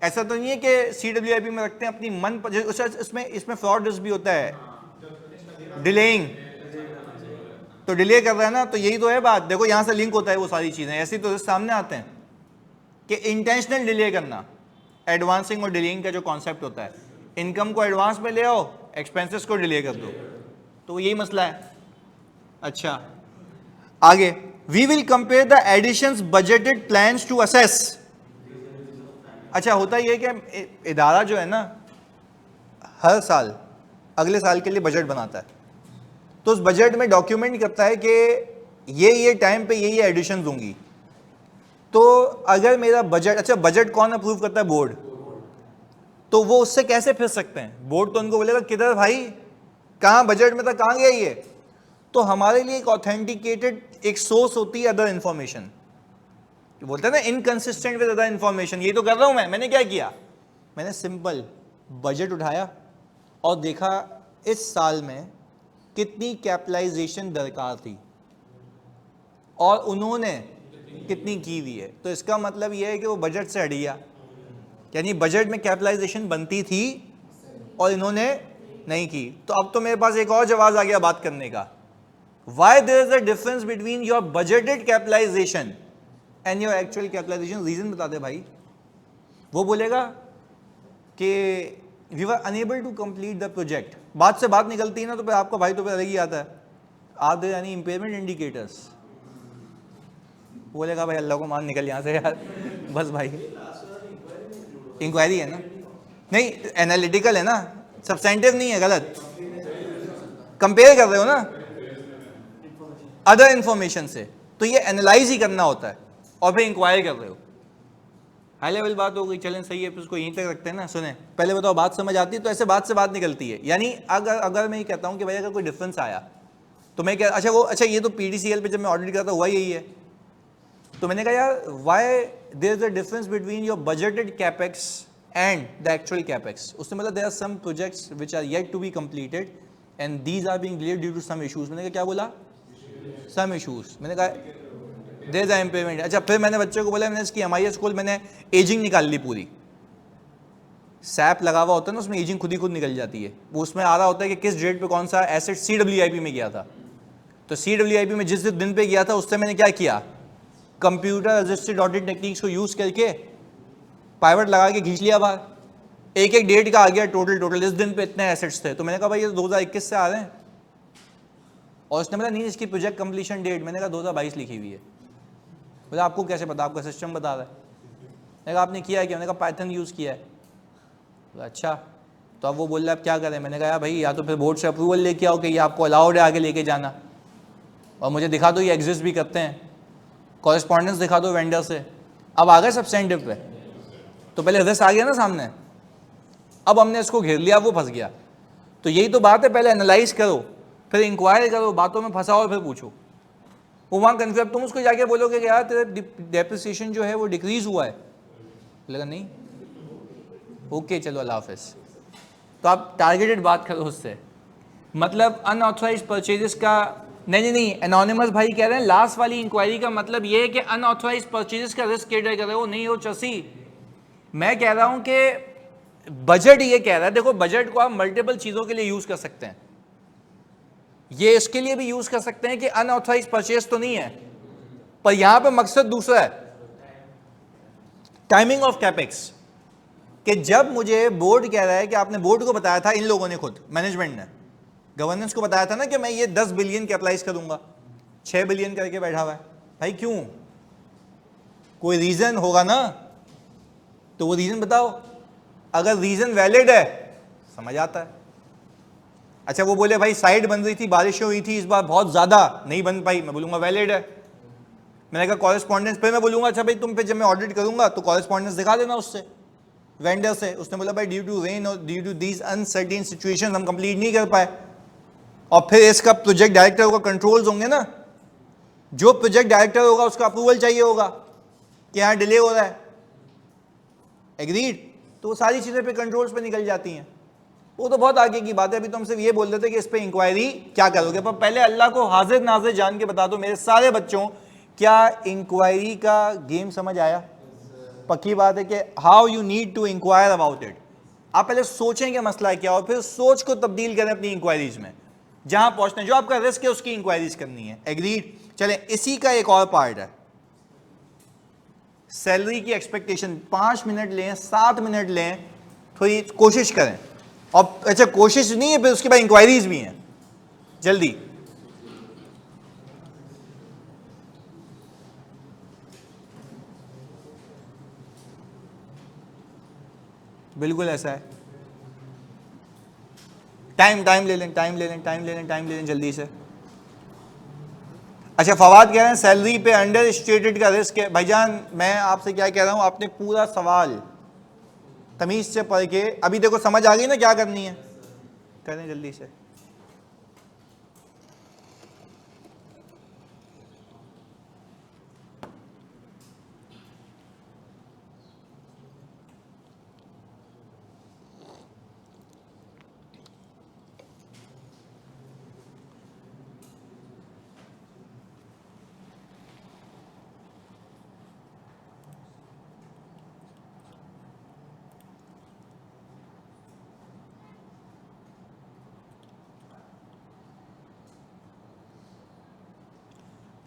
ऐसा तो नहीं है कि CWIP में रखते हैं अपनी मन पर, इसमें फ्रॉड रिस्क भी होता है, डिलेइंग, तो डिले कर रहा है ना, तो यही तो है बात। देखो यहां से लिंक होता है वो सारी चीजें, ऐसे तो सामने आते हैं कि इंटेंशनल डिले करना, एडवांसिंग और डिलेइंग का जो कॉन्सेप्ट होता है, इनकम को एडवांस में ले आओ, एक्सपेंसेस को डिले कर दो, तो यही मसला है। अच्छा आगे, we will compare the additions budgeted plans to assess. अच्छा होता ये कि इदारा जो है ना हर साल अगले साल के लिए बजट बनाता है, तो उस बजट में डॉक्यूमेंट करता है कि ये टाइम पे ये एडिशंस होंगी। तो अगर मेरा बजट, अच्छा बजट कौन अप्रूव करता है? बोर्ड। तो वो उससे कैसे फिर सकते हैं? बोर्ड तो उनको बोलेगा किधर भाई, कहाँ बजट में था, कहाँ गया ये? तो हमारे लिए एक ऑथेंटिकेटेड एक सोर्स होती है अदर इंफॉर्मेशन, बोलते हैं ना इनकंसिस्टेंट विद अदर इंफॉर्मेशन। ये तो कर रहा हूं मैंने क्या किया, मैंने सिंपल बजट उठाया और देखा इस साल में कितनी कैपिटलाइजेशन दरकार थी और उन्होंने कितनी की हुई है। तो इसका मतलब यह है कि वो बजट से हट गया, यानी बजट में कैपिटलाइजेशन बनती थी और इन्होंने नहीं की। तो अब तो मेरे पास एक और जवाब आ गया बात करने का, why there is a difference between your budgeted capitalization and your actual capitalization? Reason बता दे भाई। वो बोलेगा कि we were unable to complete the project, बात से बात निकलती है ना, तो फिर आपका भाई तो फिर अलग ही आता है, are there any impairment indicators? बोलेगा भाई अल्लाह को मान निकल यहाँ से यार, बस भाई इंक्वायरी है ना, नहीं एनालिटिकल है ना, सब्सटेंटिव नहीं है, गलत कंपेयर कर रहे हो ना अदर इंफॉर्मेशन से, तो ये एनालाइज ही करना होता है और फिर इंक्वायरी कर रहे हो। हाई लेवल बात हो गई, चलें सही है, फिर उसको यहीं तक रखते हैं ना। सुने पहले बताओ बात समझ आती है? तो ऐसे बात से बात निकलती है। यानी अगर मैं ये कहता हूँ कि भाई अगर कोई डिफरेंस आया तो मैं क्या, अच्छा ये तो PDCL पे जब मैं ऑडिट करता हुआ यही है, तो मैंने कहा यार why there is a difference between your budgeted capex and the actual capex. उसने मतलब there are some projects which are yet to be completed and these are being delayed due to some issues. मैंने कहा क्या बोला? Some issues. मैंने कहा there is impairment. अच्छा फिर मैंने बच्चे को बोला, मैंने इसकी MIS स्कूल मैंने एजिंग निकाल ली पूरी, सैप लगा हुआ होता है ना उसमें, एजिंग खुद ही खुद निकल जाती है। वो उसमें आ रहा होता है कि किस डेट पे कौन सा एसेट CWIP में गया था। तो CWIP में जिस दिन पे गया था उससे मैंने क्या किया, कंप्यूटर असिस्टेड ऑडिट टेक्निक्स को यूज करके पाइवट लगा के खींच लिया बाहर, एक डेट का आ गया टोटल इस दिन पे इतने एसेट्स थे। तो मैंने कहा भाई ये 2021 से आ रहे हैं, और उसने बोला नहीं इसकी प्रोजेक्ट कंप्लीशन डेट, मैंने कहा 2022 लिखी हुई है। बोला आपको कैसे पता? आपका सिस्टम बता रहा है। मैंने कहा आपने किया है क्या? मैंने कहा पाइथन यूज़ किया है। बोला अच्छा, तो अब वो बोल रहा है अब क्या करें? मैंने कहा भाई या तो फिर बोर्ड से अप्रूवल लेके आओ कि ये आपको अलाउड है आगे लेके जाना, और मुझे दिखा दो ये एग्जिस्ट भी करते हैं, कॉरेस्पॉन्डेंस दिखा दो वेंडर से, अब आ गए सब्सटेंटिव पे, तो पहले रिस्क आ गया ना सामने, अब हमने इसको घेर लिया, वो फंस गया। तो यही तो बात है, पहले एनालाइज करो, फिर इंक्वायरी करो, बातों में फंसाओ और फिर पूछो। वो वहाँ कन्फ्यूज, तुम उसको जाके बोलोगे कि यार तेरा डेप्रिसिएशन जो है वो डिक्रीज हुआ है, बोलेगा नहीं, ओके चलो अल्लाह हाफिज़। तो आप टारगेटेड बात करो उससे। मतलब अनऑथराइज परचेजेस का नहीं, एनोनिमस भाई कह रहे हैं लास्ट वाली इंक्वायरी का मतलब ये है कि अनऑथराइज परचेजेस का रिस्क कैटर कर रहे हो, नहीं हो चसी। मैं कह रहा हूं कि बजट ये कह रहा है, देखो बजट को आप मल्टीपल चीजों के लिए यूज कर सकते हैं, ये इसके लिए भी यूज कर सकते हैं कि अनऑथराइज परचेज तो नहीं है, पर यहां पर मकसद दूसरा है, टाइमिंग ऑफ कैपेक्स। कि जब मुझे बोर्ड कह रहा है कि आपने बोर्ड को बताया था, इन लोगों ने खुद मैनेजमेंट ने गवर्नेंस को बताया था ना कि मैं ये 10 बिलियन के अप्लाई करूंगा, 6 बिलियन करके बैठा हुआ है, भाई क्यों, कोई रीजन होगा ना, तो वो रीजन बताओ, अगर रीजन वैलिड है समझ आता है। अच्छा वो बोले भाई साइड बन रही थी, बारिशें हुई थी इस बार बहुत ज्यादा, नहीं बन पाई, मैं बोलूंगा वैलिड है। मैंने कहा कॉरेस्पॉन्डेंस पे मैं बोलूंगा अच्छा भाई तुम पे जब मैं ऑडिट करूंगा तो कॉरेस्पॉन्डेंस दिखा देना उससे, वेंडर से। उसने बोला भाई ड्यू टू रेन और due to these uncertain situation हम कंप्लीट नहीं कर पाए। और फिर इसका प्रोजेक्ट डायरेक्टर होगा, कंट्रोल्स होंगे ना, जो प्रोजेक्ट डायरेक्टर होगा उसका अप्रूवल चाहिए होगा कि यहाँ डिले हो रहा है, एग्रीड, तो वो सारी चीजें पे कंट्रोल्स पे निकल जाती हैं। वो तो बहुत आगे की बात है, अभी तो हम सिर्फ ये बोल रहे थे कि इस पे इंक्वायरी क्या करोगे, पर पहले अल्लाह को हाजिर नाजिर जान के बता दो मेरे सारे बच्चों, क्या इंक्वायरी का गेम समझ आया? पक्की बात है कि how you need to inquire about it. आप पहले सोचें कि मसला क्या, और फिर सोच को तब्दील करें अपनी इंक्वायरीज में, जहां पहुंचना जो आपका रिस्क है उसकी इंक्वायरीज करनी है, एग्रीड। चलें, इसी का एक और पार्ट है सैलरी की एक्सपेक्टेशन। 5 मिनट लें, 7 मिनट लें, थोड़ी कोशिश करें। और अच्छा कोशिश नहीं है, फिर उसके बाद इंक्वायरीज भी हैं, जल्दी। बिल्कुल ऐसा है, टाइम ले लें जल्दी से। अच्छा फवाद कह रहे हैं सैलरी पे अंडर स्टेटेड का रिस्क है। भाईजान मैं आपसे क्या कह रहा हूं, आपने पूरा सवाल तमीज से पढ़ के, अभी देखो समझ आ गई ना क्या करनी है, करें जल्दी से।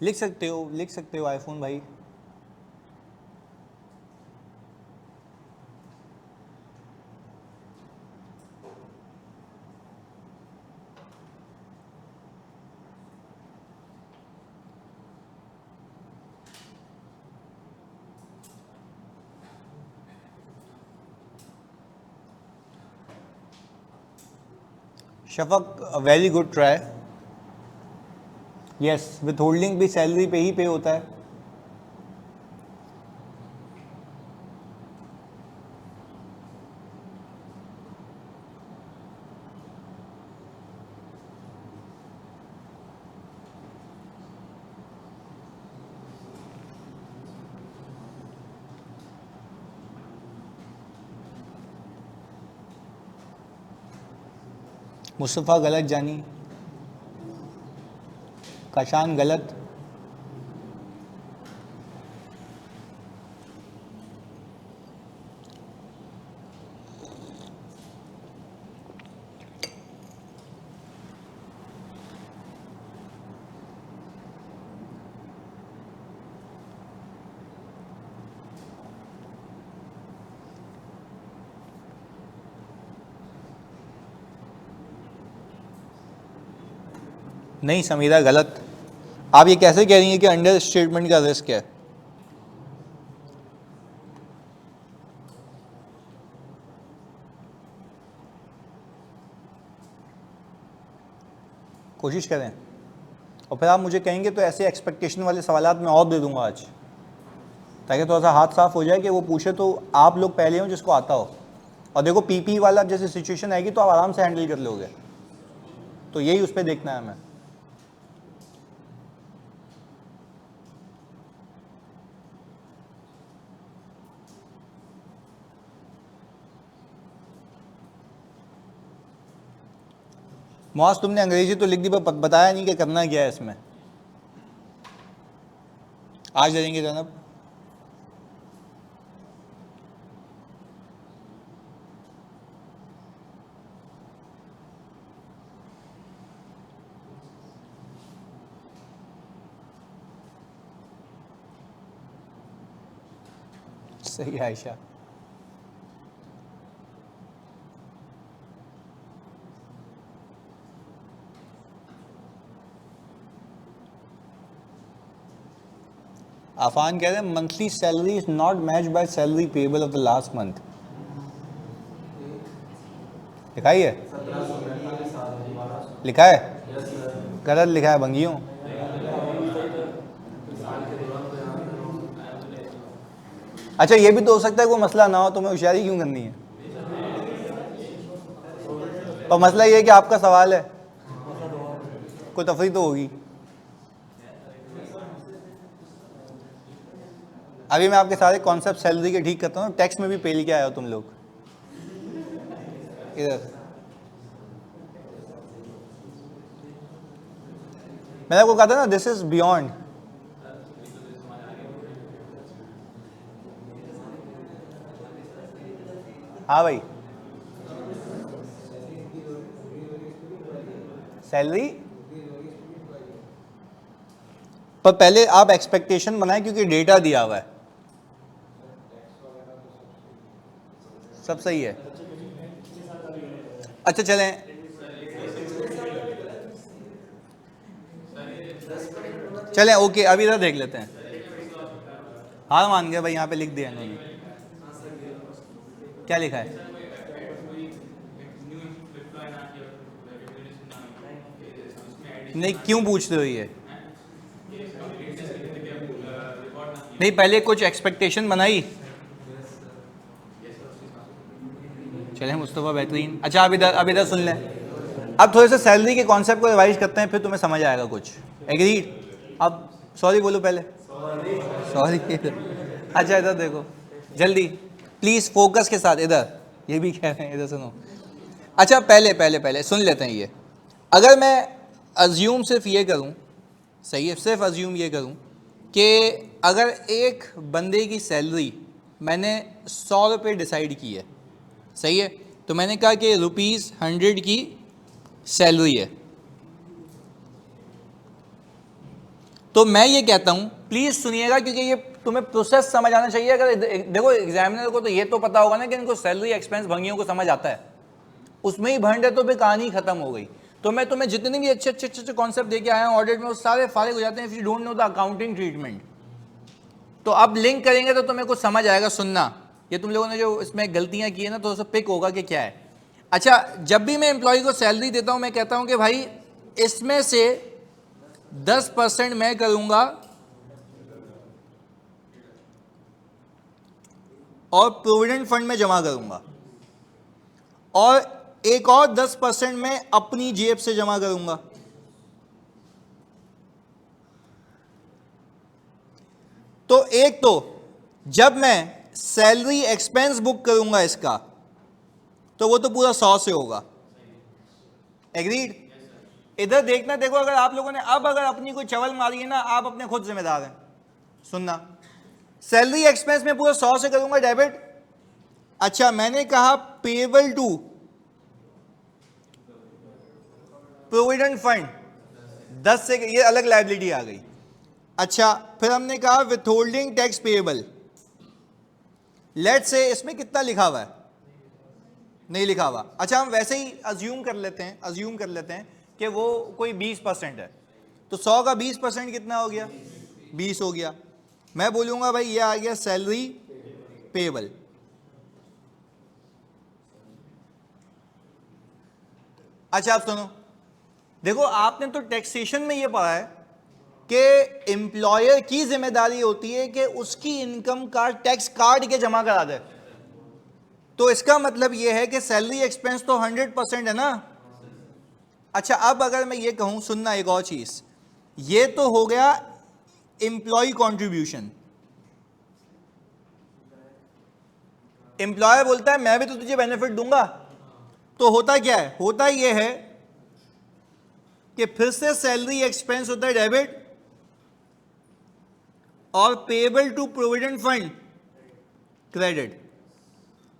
लिख सकते हो आईफोन भाई। Shafaq very good try. Yes, with holding भी सैलरी पे ही पे होता है। मुस्तफ़ा गलत जानी, काशान गलत, नहीं समीरा गलत। आप ये कैसे कह रही हैं कि अंडर स्टेटमेंट का रिस्क है? कोशिश करें, और फिर आप मुझे कहेंगे तो ऐसे एक्सपेक्टेशन वाले सवालात मैं और दे दूंगा आज, ताकि थोड़ा सा हाथ साफ हो जाए कि वो पूछे तो आप लोग पहले हो जिसको आता हो। और देखो पीपी वाला जैसे सिचुएशन आएगी तो आप आराम से हैंडल कर लोगे, तो यही उस पर देखना है हमें। मौज तुमने अंग्रेजी तो लिख दी पर बताया नहीं कि करना क्या है इसमें। आज दे देंगे जनाब। सही है आयशा। आफान कह रहे हैं monthly salary is not match by salary payable of the last month. लिखा ही है, लिखा है, गलत लिखा है भंगियों। अच्छा ये भी तो हो सकता है कोई मसला ना हो, तो मैं होशियारी क्यों करनी है? और मसला ये है कि आपका सवाल है, कोई तफरी तो होगी। अभी मैं आपके सारे कॉन्सेप्ट सैलरी के ठीक करता हूँ। टैक्स में भी पे लेके आए हो तुम लोग इधर। मैंने आपको कहा था ना दिस इज बियॉन्ड। हाँ भाई, सैलरी पर पहले आप एक्सपेक्टेशन बनाएं क्योंकि डेटा दिया हुआ है। सब सही है। अच्छा चलें, चलें ओके, अभी इधर देख लेते हैं। हार मान गए भाई, यहाँ पे लिख दिया इन्होंने। क्या लिखा है? नहीं क्यों पूछते हो ये? नहीं पहले कुछ एक्सपेक्टेशन बनाई। चलें मुस्तफ़ा बेहतरीन। अच्छा अब इधर सुन लें। अब थोड़े से सैलरी के कॉन्सेप्ट को रिवाइज करते हैं, फिर तुम्हें समझ आएगा कुछ। एग्री? अब सॉरी बोलो पहले। सॉरी। अच्छा इधर देखो जल्दी प्लीज, फोकस के साथ इधर। ये भी कह रहे हैं, इधर सुनो। अच्छा पहले सुन लेते हैं ये। अगर मैं अज्यूम सिर्फ ये करूं, सही है, सिर्फ अज्यूम ये करूं कि अगर एक बंदे की सैलरी मैंने 100 रुपये डिसाइड की है, सही है, तो मैंने कहा कि ₹100 की सैलरी है, तो मैं ये कहता हूं, प्लीज सुनिएगा क्योंकि ये तुम्हें प्रोसेस समझ आना चाहिए। अगर देखो एग्जामिनर को तो ये तो पता होगा ना कि इनको सैलरी एक्सपेंस भंगियों को समझ आता है, उसमें ही भंड है तो फिर कहानी खत्म हो गई। तो मैं तुम्हें जितने भी अच्छे कॉन्सेप्ट दे के आया हूं ऑडिट में, वो सारे फारिग हो जाते हैं if you don't know the accounting treatment. तो अब लिंक करेंगे तो तुम्हें कुछ समझ आएगा। सुनना, ये तुम लोगों ने जो इसमें गलतियां की है ना, तो उससे पिक होगा कि क्या है। अच्छा, जब भी मैं एम्प्लॉय को सैलरी देता हूं, मैं कहता हूं कि भाई इसमें से 10% मैं करूंगा और प्रोविडेंट फंड में जमा करूंगा, और एक और 10% मैं अपनी जेब से जमा करूंगा। तो एक तो जब मैं सैलरी एक्सपेंस बुक करूंगा इसका, तो वो तो पूरा 100 से होगा। एग्रीड? इधर देखना, देखो अगर आप लोगों ने अब अगर अपनी कोई चवल मारी है ना, आप अपने खुद जिम्मेदार हैं। सुनना, सैलरी एक्सपेंस में पूरा 100 से करूंगा डेबिट। अच्छा मैंने कहा पेबल टू प्रोविडेंट फंड 10 से, ये अलग लायबिलिटी आ गई। अच्छा फिर हमने कहा विथहोल्डिंग टैक्स पेएबल, लेट्स से इसमें कितना लिखा हुआ है? नहीं लिखा हुआ। अच्छा हम वैसे ही अज्यूम कर लेते हैं कि वो कोई 20% है, तो 100 का 20% कितना हो गया? 20 हो गया। मैं बोलूंगा भाई ये आ गया सैलरी पेएबल। अच्छा आप सुनो, देखो आपने तो टैक्सेशन में ये पढ़ा है कि एम्प्लॉयर की जिम्मेदारी होती है कि उसकी इनकम का टैक्स काट के जमा करा दे। तो इसका मतलब यह है कि सैलरी एक्सपेंस तो 100% है ना। अच्छा, अब अगर मैं ये कहूं, सुनना एक और चीज, ये तो हो गया एम्प्लॉय कंट्रीब्यूशन। एम्प्लॉयर बोलता है मैं भी तो तुझे बेनिफिट दूंगा, तो होता क्या है, होता यह है कि फिर से सैलरी एक्सपेंस होता है डेबिट और payable to provident fund credit.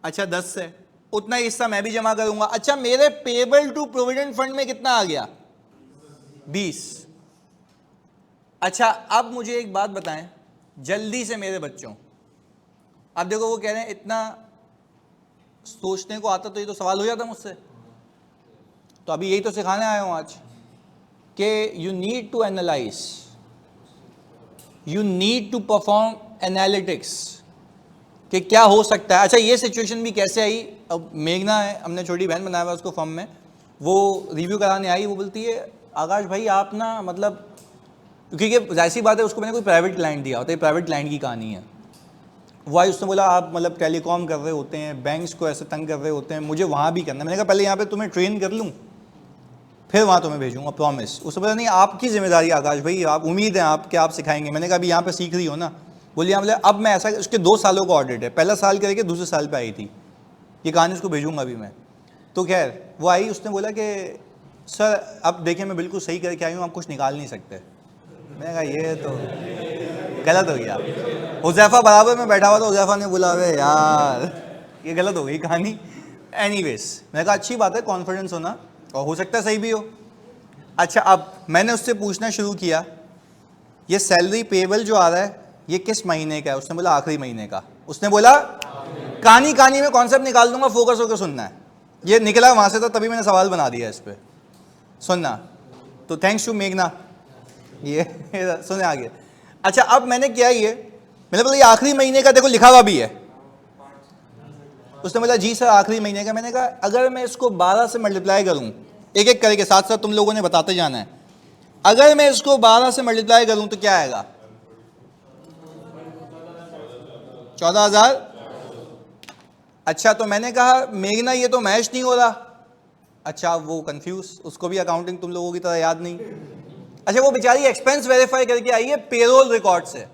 अच्छा 10 है, उतना हिस्सा मैं भी जमा करूंगा। अच्छा, मेरे पेएबल टू प्रोविडेंट फंड में कितना आ गया, 20। अच्छा, अब मुझे एक बात बताएं जल्दी से मेरे बच्चों, अब देखो वो कह रहे हैं इतना सोचने को आता तो ये तो सवाल हो जाता मुझसे, तो अभी यही तो सिखाने आया हूं आज कि you need to analyse, you need to perform analytics कि क्या हो सकता है। अच्छा, ये सिचुएशन भी कैसे आई, अब मेघना है, हमने छोटी बहन बनाया हुआ उसको फर्म में, वो रिव्यू कराने आई, वो बोलती है आकाश भाई आप ना, मतलब क्योंकि जाहिर सी बात है उसको मैंने कोई प्राइवेट क्लाइंट दिया होता है, प्राइवेट क्लाइंट की कहानी है। वो आई, उसने बोला आप मतलब टेलीकॉम कर रहे होते हैं, बैंक्स को ऐसे तंग कर रहे होते हैं, मुझे वहाँ भी करना है। मैंने कहा पहले यहाँ पे तुम्हें ट्रेन कर लूँ फिर वहाँ तुम्हें भेजूंगा, प्रॉमिस। उसने बोला नहीं आपकी जिम्मेदारी आकाश भाई, आप उम्मीद है आप कि आप सिखाएंगे। मैंने कहा अभी यहाँ पे सीख रही हो ना, बोलिए यहाँ बोले अब मैं ऐसा, उसके 2 सालों का ऑडिट है, पहला साल करके दूसरे साल पे आई थी, ये कहानी उसको भेजूंगा अभी मैं। तो खैर वो आई, उसने बोला कि सर अब देखिए मैं बिल्कुल सही करके आई हूँ, आप कुछ निकाल नहीं सकते। मैंने कहा ये तो गलत हो गया। हुज़ैफा बराबर में बैठा हुआ था, हुज़ैफा ने बोला अबे यार ये गलत हो गई कहानी। एनीवेज मैंने कहा अच्छी बात है कॉन्फिडेंस होना, और हो सकता है सही भी हो। अच्छा, अब मैंने उससे पूछना शुरू किया ये सैलरी पेबल जो आ रहा है ये किस महीने का है। उसने बोला आखिरी महीने का। उसने बोला कहानी कहानी में कॉन्सेप्ट निकाल दूंगा, फोकस होकर सुनना है। ये निकला वहां से था, तभी मैंने सवाल बना दिया इस पे, सुनना। तो थैंक्स टू मेघना, ये सुने आगे। अच्छा, अब मैंने किया ये, मैंने बोला ये आखिरी महीने का देखो लिखा हुआ भी है। उसने बोला जी सर आखिरी महीने का। मैंने कहा अगर मैं इसको 12 से मल्टीप्लाई करूं, एक एक करके साथ साथ तुम लोगों ने बताते जाना है, अगर मैं इसको 12 से मल्टीप्लाई करूं तो क्या आएगा, 14,000। अच्छा, तो मैंने कहा मेघना ये तो मैच नहीं हो रहा। अच्छा, वो कंफ्यूज, उसको भी अकाउंटिंग तुम लोगों की तरह याद नहीं। अच्छा, वो बेचारी एक्सपेंस वेरीफाई करके आई है पेरोल रिकॉर्ड से,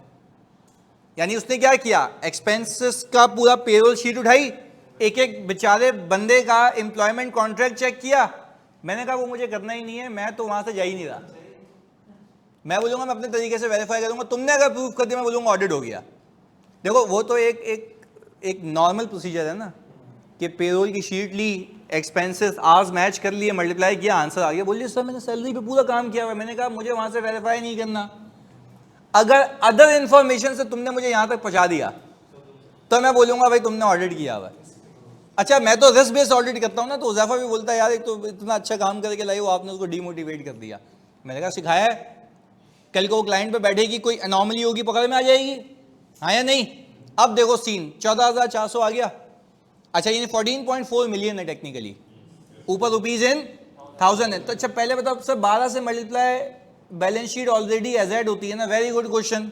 यानी उसने क्या किया, एक्सपेंसेस का पूरा पेरोल शीट उठाई, एक एक बेचारे बंदे का एम्प्लॉयमेंट कॉन्ट्रैक्ट चेक किया। मैंने कहा वो मुझे करना ही नहीं है, मैं तो वहां से जा ही नहीं रहा। मैं बोलूंगा मैं अपने तरीके से वेरीफाई करूंगा, तुमने अगर प्रूफ कर दिया मैं बोलूंगा ऑडिट हो गया। देखो वो तो एक नॉर्मल प्रोसीजर है ना कि पेरोल की शीट ली, एक्सपेंसेस आवर्स मैच कर लिए, मल्टीप्लाई किया, आंसर आ गया। बोलिए सर मैंने सैलरी पे पूरा काम किया हुआ है। मैंने कहा मुझे वहां से वेरीफाई नहीं करना। अगर अदर इंफॉर्मेशन से तुमने मुझे यहां तक पहुंचा दिया तो मैं बोलूंगा भाई तुमने ऑडिट किया हुआ है। अच्छा, मैं तो रिस्क बेस्ड ऑडिट करता हूं ना, तो उज़ैफा भी बोलता है यार एक तो इतना अच्छा काम करके लाई हो, आपने उसको डीमोटिवेट कर दिया। मैंने कहा सिखाया है, कल को वो क्लाइंट पे बैठेगी, कोई अनोमली होगी, पकड़ में आ जाएगी, हाँ या नहीं। अब देखो सीन 14,400 आ गया। अच्छा, ये 14.4 मिलियन है टेक्निकली, ऊपर रुपीज इन 1000 है। तो अच्छा पहले बताओ सर 12 से multiply, balance sheet already aged होती है ना, very good question.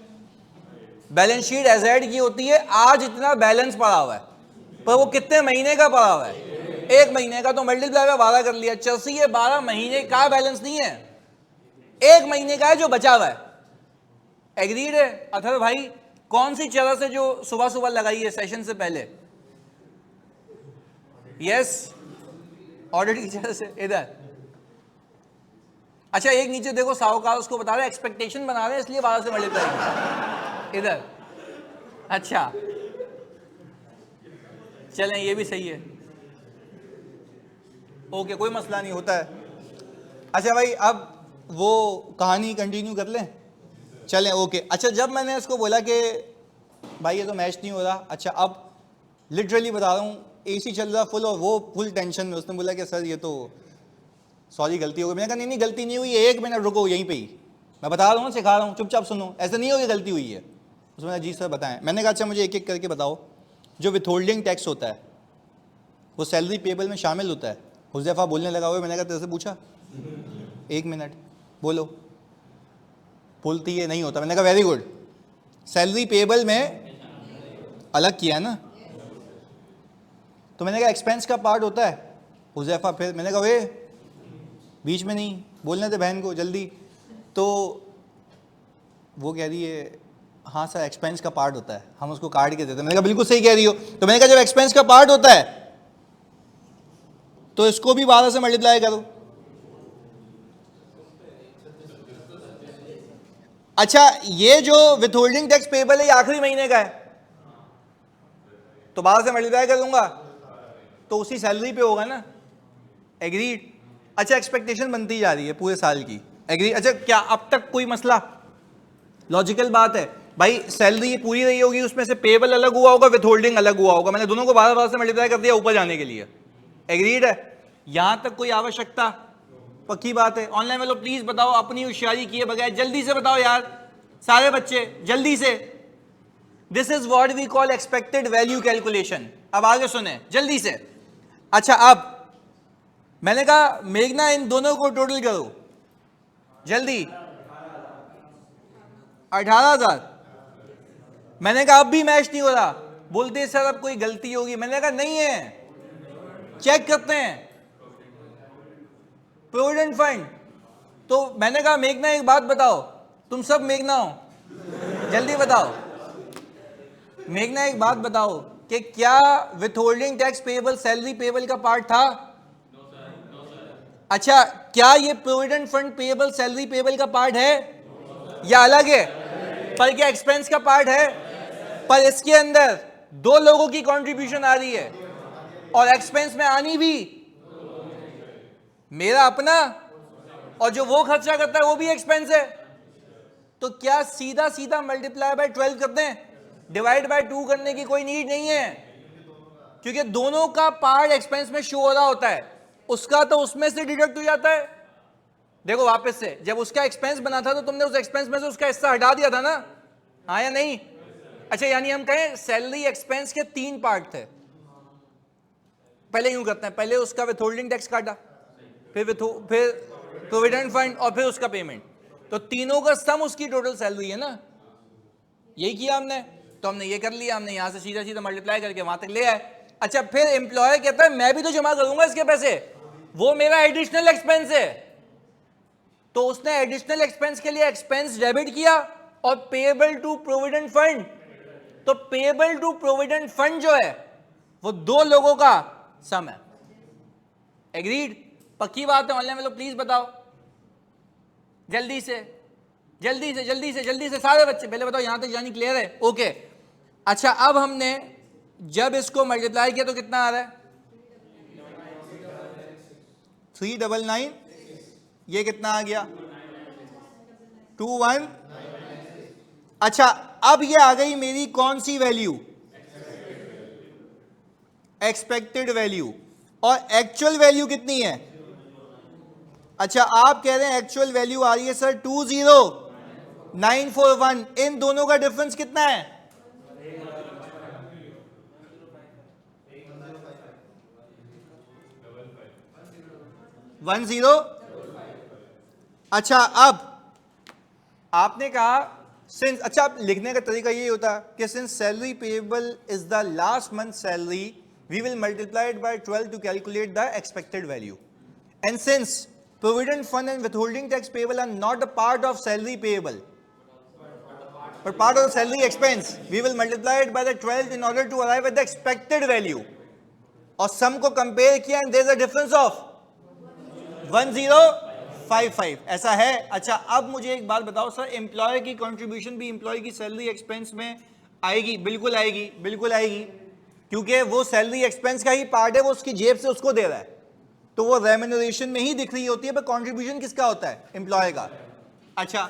Balance sheet aged की होती है, आज इतना बैलेंस पड़ा हुआ है, पर वो कितने महीने का पड़ा हुआ है, 1 महीने का, तो मल्टीप्लाई में 12 कर लिया। चलसी ये 12 महीने का बैलेंस नहीं है, 1 महीने का है जो बचा हुआ है। एग्रीड है अथर भाई? कौन सी चरह से जो सुबह सुबह लगाई है सेशन से पहले? यस, ऑडिट की चरह से इधर। अच्छा, एक नीचे देखो साहूकार उसको बता रहे हैं एक्सपेक्टेशन बना रहे हैं इसलिए 12 से मल्टीप्लाई किया इधर। अच्छा चलें, ये भी सही है, ओके कोई मसला नहीं, होता है। अच्छा भाई, अब वो कहानी कंटिन्यू कर लें, चलें, ओके। अच्छा, जब मैंने इसको बोला कि भाई ये तो मैच नहीं हो रहा, अच्छा अब लिटरली बता रहा हूँ एसी चल रहा फुल और वो फुल टेंशन में, उसने बोला कि सर ये तो सॉरी गलती हो गई। मैंने कहा नहीं नहीं गलती नहीं हुई, 1 मिनट रुको यहीं पे ही, मैं बता रहा हूँ, सिखा रहा हूँ, चुपचाप सुनो, ऐसा नहीं हो कि गलती हुई है। उसने बोला जी सर बताएं। मैंने कहा अच्छा मुझे एक एक करके बताओ, जो विथहोल्डिंग टैक्स होता है वो सैलरी पेबल में शामिल होता है? हुज़ैफा बोलने लगा हुआ, मैंने कहा तेरे से पूछा, 1 मिनट बोलो। बोलती है नहीं होता। मैंने कहा वेरी गुड, सैलरी पेबल में अलग किया ना। तो मैंने कहा एक्सपेंस का पार्ट होता है हुज़ैफा, फिर मैंने कहा वे बीच में नहीं बोलने थे बहन को जल्दी। तो वो कह रही है हाँ सर एक्सपेंस का पार्ट होता है, हम उसको काट के देते हैं। मैंने कहा बिल्कुल सही कह रही हो। तो मैंने कहा जब एक्सपेंस का पार्ट होता है तो इसको भी 12 से मल्टीप्लाई करो। अच्छा ये जो विथहोल्डिंग टैक्स पेबल है ये आखिरी महीने का है, तो 12 से मल्टीप्लाई कर दूंगा तो उसी सैलरी पे होगा ना। एग्रीड। अच्छा एक्सपेक्टेशन बनती जा रही है पूरे साल की। एग्री। अच्छा क्या अब तक कोई मसला? लॉजिकल बात है भाई, सैलरी पूरी रही होगी, उसमें से पेबल अलग हुआ होगा, विथहोल्डिंग अलग हुआ होगा। मैंने दोनों को 12 से मल्टीप्लाई कर दिया ऊपर जाने के लिए। एग्रीड है? यहां तक कोई आवश्यकता? पक्की बात है। ऑनलाइन वालों प्लीज बताओ, अपनी होशियारी किए बगैर जल्दी से बताओ यार, सारे बच्चे जल्दी से। This is what we call expected value calculation. अब आगे सुने जल्दी से। अच्छा अब मैंने कहा मेघना इन दोनों को टोटल करो जल्दी। 18,000। मैंने कहा अब भी मैच नहीं हो रहा। बोलते सर अब कोई गलती होगी। मैंने कहा नहीं है, चेक करते हैं प्रोविडेंट फंड। तो मैंने कहा मेघना एक बात बताओ, तुम सब मेघना हो, जल्दी बताओ मेघना एक बात बताओ कि क्या विथहोल्डिंग टैक्स पेबल सैलरी पेबल का पार्ट था? अच्छा क्या ये provident fund payable salary payable का पार्ट है या अलग है? पर क्या एक्सपेंस का पार्ट है? पर इसके अंदर दो लोगों की कंट्रीब्यूशन आ रही है और एक्सपेंस में आनी भी मेरा अपना, और जो वो खर्चा करता है वो भी एक्सपेंस है। तो क्या सीधा सीधा मल्टीप्लाई बाय 12 करते हैं? डिवाइड बाय 2 करने की कोई नीड नहीं है, क्योंकि दोनों का पार्ट एक्सपेंस में शो हो रहा होता है। उसका तो उसमें से डिडक्ट हो जाता है। देखो वापस से, जब उसका एक्सपेंस बना था तो तुमने उस एक्सपेंस में से उसका हिस्सा हटा दिया था ना, हाँ या नहीं? अच्छा यानी हम कहें सैलरी एक्सपेंस के 3 पार्ट थे। पहले यूं करते हैं, पहले उसका विथहोल्डिंग टैक्स काटा, फिर प्रोविडेंट फंड और फिर उसका पेमेंट। तो तीनों का सम उसकी टोटल सैलरी है ना। यही किया हमने, तो हमने ये कर लिया, हमने यहां से सीधा सीधा मल्टीप्लाई करके वहां तक ले आए। अच्छा फिर एम्प्लॉयर कहता है मैं भी तो जमा करूंगा इसके पैसे, वो मेरा एडिशनल एक्सपेंस है। तो उसने एडिशनल एक्सपेंस के लिए एक्सपेंस डेबिट किया और पेएबल टू प्रोविडेंट फंड। तो पेएबल टू प्रोविडेंट फंड जो है वो दो लोगों का सम है। एग्रीड? पक्की बात है? ऑनलाइन में लोग प्लीज बताओ जल्दी से जल्दी से जल्दी से जल्दी से। सारे बच्चे पहले बताओ यहां तक जानी क्लियर है? ओके। अच्छा अब हमने जब इसको मल्टीप्लाई किया तो कितना आ रहा है? 399। ये कितना आ गया? 21। अच्छा अब ये आ गई मेरी कौन सी वैल्यू? Expected value. और एक्चुअल वैल्यू कितनी है? अच्छा आप कह रहे हैं एक्चुअल वैल्यू आ रही है सर 20941। इन दोनों का डिफरेंस कितना है? 10। अच्छा अब आपने कहा सिंस, अच्छा अब लिखने का तरीका ये होता है कि since salary payable is the last month salary we will multiply it by 12 to calculate the expected value. And since provident fund and withholding tax payable are not a part of salary payable but part of the salary expense, we will multiply it by the 12 in order to arrive at the expected value। और sum को compare किया and there is a difference of 1055। ऐसा है? अच्छा अब मुझे एक बात बताओ सर, एम्प्लॉयर की कंट्रीब्यूशन भी एम्प्लॉय की सैलरी एक्सपेंस में आएगी? बिल्कुल आएगी, बिल्कुल आएगी, क्योंकि वो सैलरी एक्सपेंस का ही पार्ट है, वो उसकी जेब से उसको दे रहा है, तो वो रेम्यूनरेशन में ही दिख रही होती है, पर कंट्रीब्यूशन किसका होता है? एम्प्लॉय का। अच्छा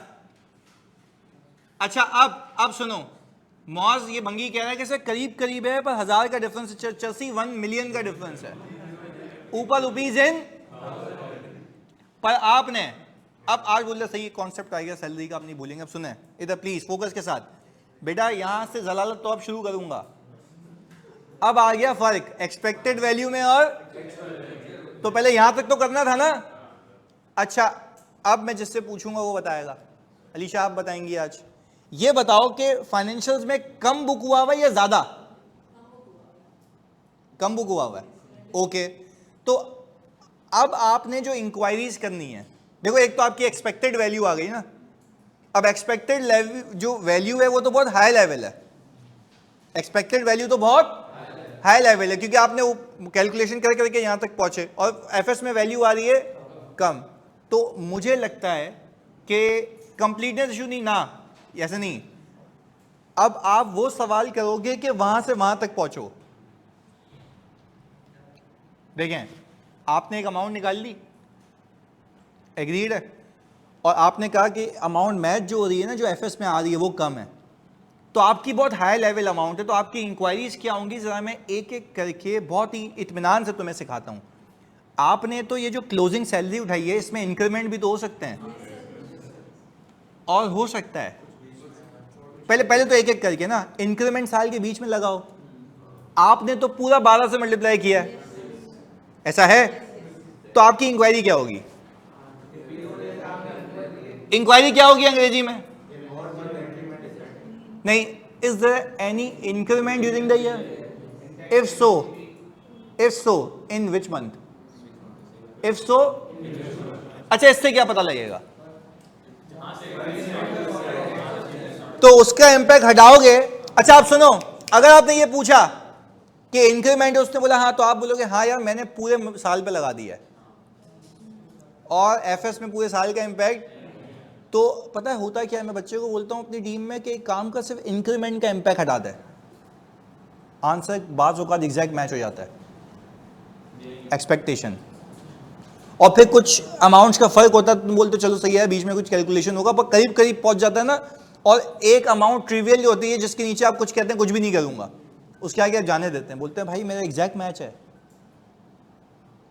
अब सुनो, मौज ये भंगी कह रहा है कि सर करीब करीब है पर 1000 का डिफरेंस है, 1 मिलियन का डिफरेंस है ऊपर रुपीज इन। पर आपने अब आज बोल सही कॉन्सेप्ट आएगा सैलरी का, आप नहीं भूलेंगे। अब सुने इधर प्लीज फोकस के साथ बेटा, यहां से जलालत तो अब शुरू करूंगा। अब आ गया फर्क एक्सपेक्टेड वैल्यू में और, तो पहले यहां तक तो करना था ना। अच्छा अब मैं जिससे पूछूंगा वो बताएगा। अलीशा आप बताएंगी आज, ये बताओ कि फाइनेंशियल्स में कम बुक हुआ हुआ है या ज्यादा? कम बुक हुआ हुआ है। ओके, तो अब आपने जो इंक्वायरीज करनी है, देखो एक तो आपकी एक्सपेक्टेड वैल्यू आ गई ना, अब एक्सपेक्टेड जो वैल्यू है वो तो बहुत हाई लेवल है, एक्सपेक्टेड वैल्यू तो बहुत हाई लेवल है क्योंकि आपने कैलकुलेशन कर करके यहां तक पहुंचे और एफएस में वैल्यू आ रही है कम। तो मुझे लगता है कि कंप्लीटनेस इशू नहीं ना, ऐसे नहीं, अब आप वो सवाल करोगे कि वहां से वहां तक पहुंचो। देखें, आपने एक अमाउंट निकाल ली, एग्रीड है, और आपने कहा कि अमाउंट मैच जो हो रही है ना, जो एफएस में आ रही है वो कम है, तो आपकी बहुत हाई लेवल अमाउंट है, तो आपकी इंक्वायरीज क्या होंगी जरा मैं एक एक करके बहुत ही इत्मीनान से तुम्हें सिखाता हूं। आपने तो ये जो क्लोजिंग सैलरी उठाई है इसमें इंक्रीमेंट भी तो हो सकते हैं और हो सकता है, पहले तो एक एक करके ना, इंक्रीमेंट साल के बीच में लगाओ। आपने तो पूरा 12 से मल्टीप्लाई किया है, ऐसा है, तो आपकी इंक्वायरी क्या होगी? इंक्वायरी क्या होगी अंग्रेजी में? नहीं, is there any increment during the year? If so in which month? If so, अच्छा इससे क्या पता लगेगा? तो उसका इंपैक्ट हटाओगे। अच्छा आप सुनो, अगर आपने ये पूछा कि इंक्रीमेंट है, उसने बोला हाँ, तो आप बोलोगे हाँ यार मैंने पूरे साल पे लगा दिया है, और एफएस में पूरे साल का इंपैक्ट, तो पता है होता क्या है, मैं बच्चे को बोलता हूं अपनी टीम में कि एक काम का सिर्फ इंक्रीमेंट का इंपैक्ट हटा दे, आंसर बाज़ औक़ात एग्जैक्ट मैच हो जाता है एक्सपेक्टेशन, और फिर कुछ अमाउंट्स का फर्क होता है, तुम बोलते चलो सही है, बीच में कुछ कैलकुलेशन होगा, पर करीब करीब पहुंच जाता है ना, और एक अमाउंट ट्रिवियल जो होती है जिसके नीचे आप कुछ कहते हैं कुछ भी नहीं करूंगा, उसके आगे आप जाने देते हैं, बोलते हैं भाई मेरा एग्जैक्ट मैच है,